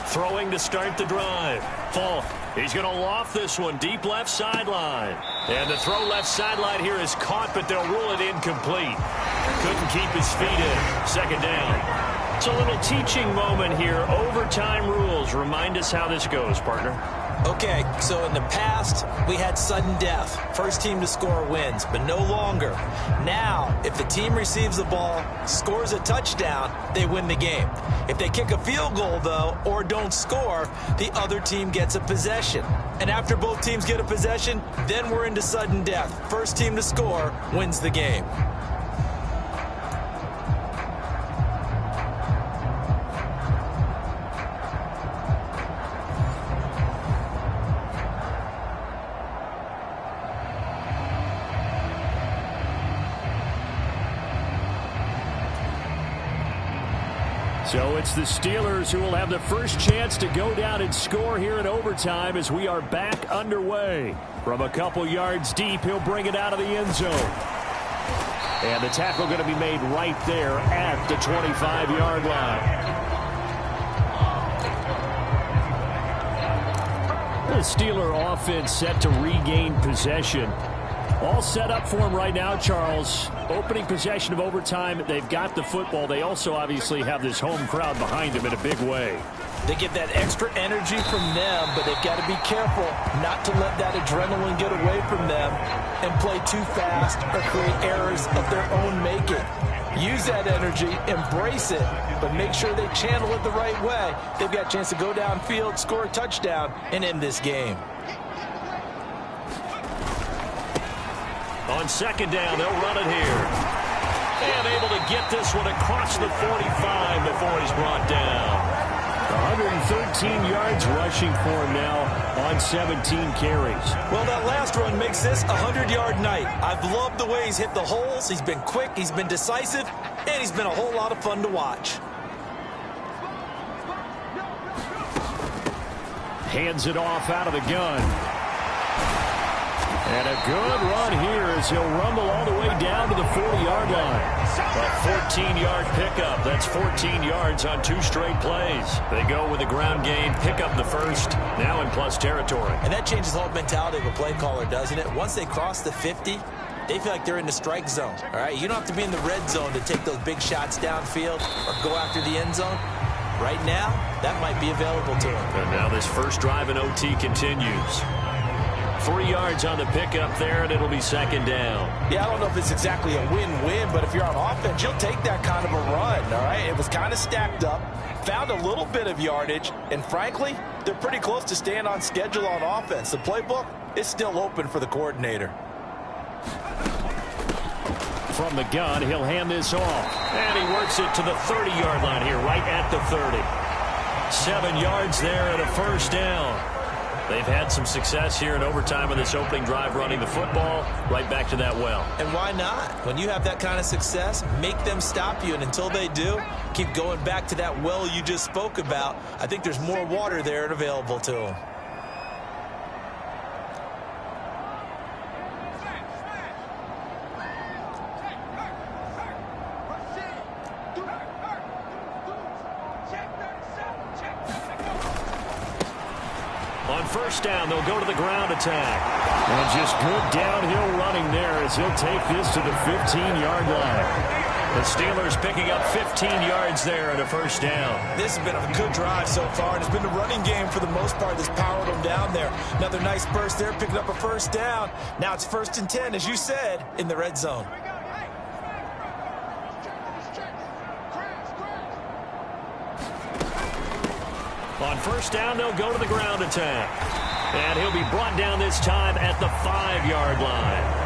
Throwing to start the drive. Falk, he's going to loft this one deep left sideline. And the throw left sideline here is caught, but they'll rule it incomplete. Couldn't keep his feet in. 2nd down. It's a little teaching moment here. Overtime rules. Remind us how this goes, partner. Okay, so in the past, we had sudden death. First team to score wins, but no longer. Now, if the team receives the ball, scores a touchdown, they win the game. If they kick a field goal, though, or don't score, the other team gets a possession. And after both teams get a possession, then we're into sudden death. First team to score wins the game. So it's the Steelers who will have the first chance to go down and score here in overtime as we are back underway. From a couple yards deep, he'll bring it out of the end zone. And the tackle going to be made right there at the 25-yard line. The Steeler offense set to regain possession. All set up for him right now, Charles. Opening possession of overtime. They've got the football. They also obviously have this home crowd behind them in a big way. They get that extra energy from them, but they've got to be careful not to let that adrenaline get away from them and play too fast or create errors of their own making. Use that energy, embrace it, but make sure they channel it the right way. They've got a chance to go downfield, score a touchdown, and end this game. On second down, they'll run it here. And able to get this one across the 45 before he's brought down. 113 yards rushing for him now on 17 carries. Well, that last run makes this a 100-yard night. I've loved the way he's hit the holes. He's been quick, he's been decisive, and he's been a whole lot of fun to watch. Hands it off out of the gun. And a good run here as he'll rumble all the way down to the 40-yard line. A 14-yard pickup. That's 14 yards on 2 straight plays. They go with a ground game, pick up the first, now in plus territory. And that changes the whole mentality of a play caller, doesn't it? Once they cross the 50, they feel like they're in the strike zone. All right, you don't have to be in the red zone to take those big shots downfield or go after the end zone. Right now, that might be available to him. And now this first drive in OT continues. 3 yards on the pickup there, and it'll be second down. Yeah, I don't know if it's exactly a win-win, but if you're on offense, you'll take that kind of a run, all right? It was kind of stacked up, found a little bit of yardage, and frankly, they're pretty close to staying on schedule on offense. The playbook is still open for the coordinator. From the gun, he'll hand this off. And he works it to the 30-yard line here, right at the 30. 7 yards there and a first down. They've had some success here in overtime in this opening drive running the football right back to that well. And why not? When you have that kind of success, make them stop you. And until they do, keep going back to that well you just spoke about. I think there's more water there and available to them. On first down, they'll go to the ground attack. And just good downhill running there as he'll take this to the 15-yard line. The Steelers picking up 15 yards there and a first down. This has been a good drive so far, and it's been the running game for the most part that's powered them down there. Another nice burst there, picking up a first down. Now it's 1st and 10, as you said, in the red zone. On first down, they'll go to the ground attack. And he'll be brought down this time at the 5-yard line.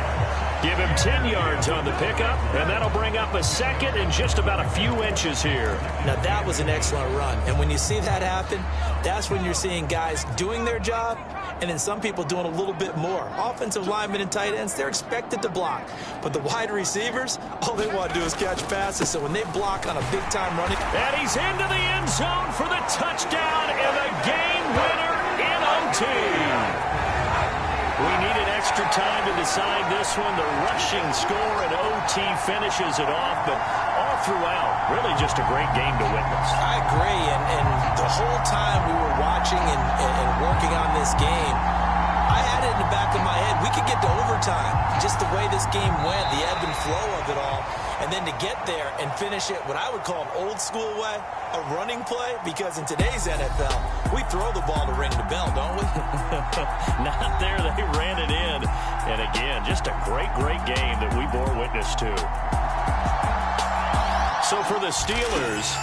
Give him 10 yards on the pickup, and that'll bring up a second and just about a few inches here. Now, that was an excellent run. And when you see that happen, that's when you're seeing guys doing their job and then some people doing a little bit more. Offensive linemen and tight ends, they're expected to block. But the wide receivers, all they want to do is catch passes. So when they block on a big-time running. And he's into the end zone for the touchdown and the game winner in OT. We needed extra time to decide this one. The rushing score and OT finishes it off, but all throughout, really just a great game to witness. I agree, and the whole time we were watching and working on this game, I had it in the back of my head. We could get to overtime. Just the way this game went, the ebb and flow of it all. And then to get there and finish it what I would call an old-school way, a running play, because in today's NFL, we throw the ball to ring the bell, don't we? Not there. They ran it in. And again, just a great, great game that we bore witness to. So for the Steelers,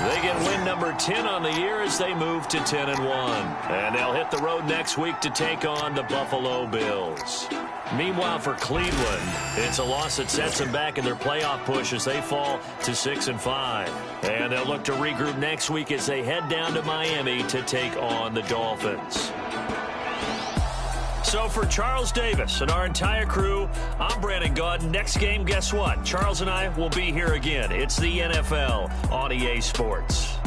they get win number 10 on the year as they move to 10-1. And they'll hit the road next week to take on the Buffalo Bills. Meanwhile, for Cleveland, it's a loss that sets them back in their playoff push as they fall to 6-5. And they'll look to regroup next week as they head down to Miami to take on the Dolphins. So for Charles Davis and our entire crew, I'm Brandon Gaud. Next game, guess what? Charles and I will be here again. It's the NFL on EA Sports.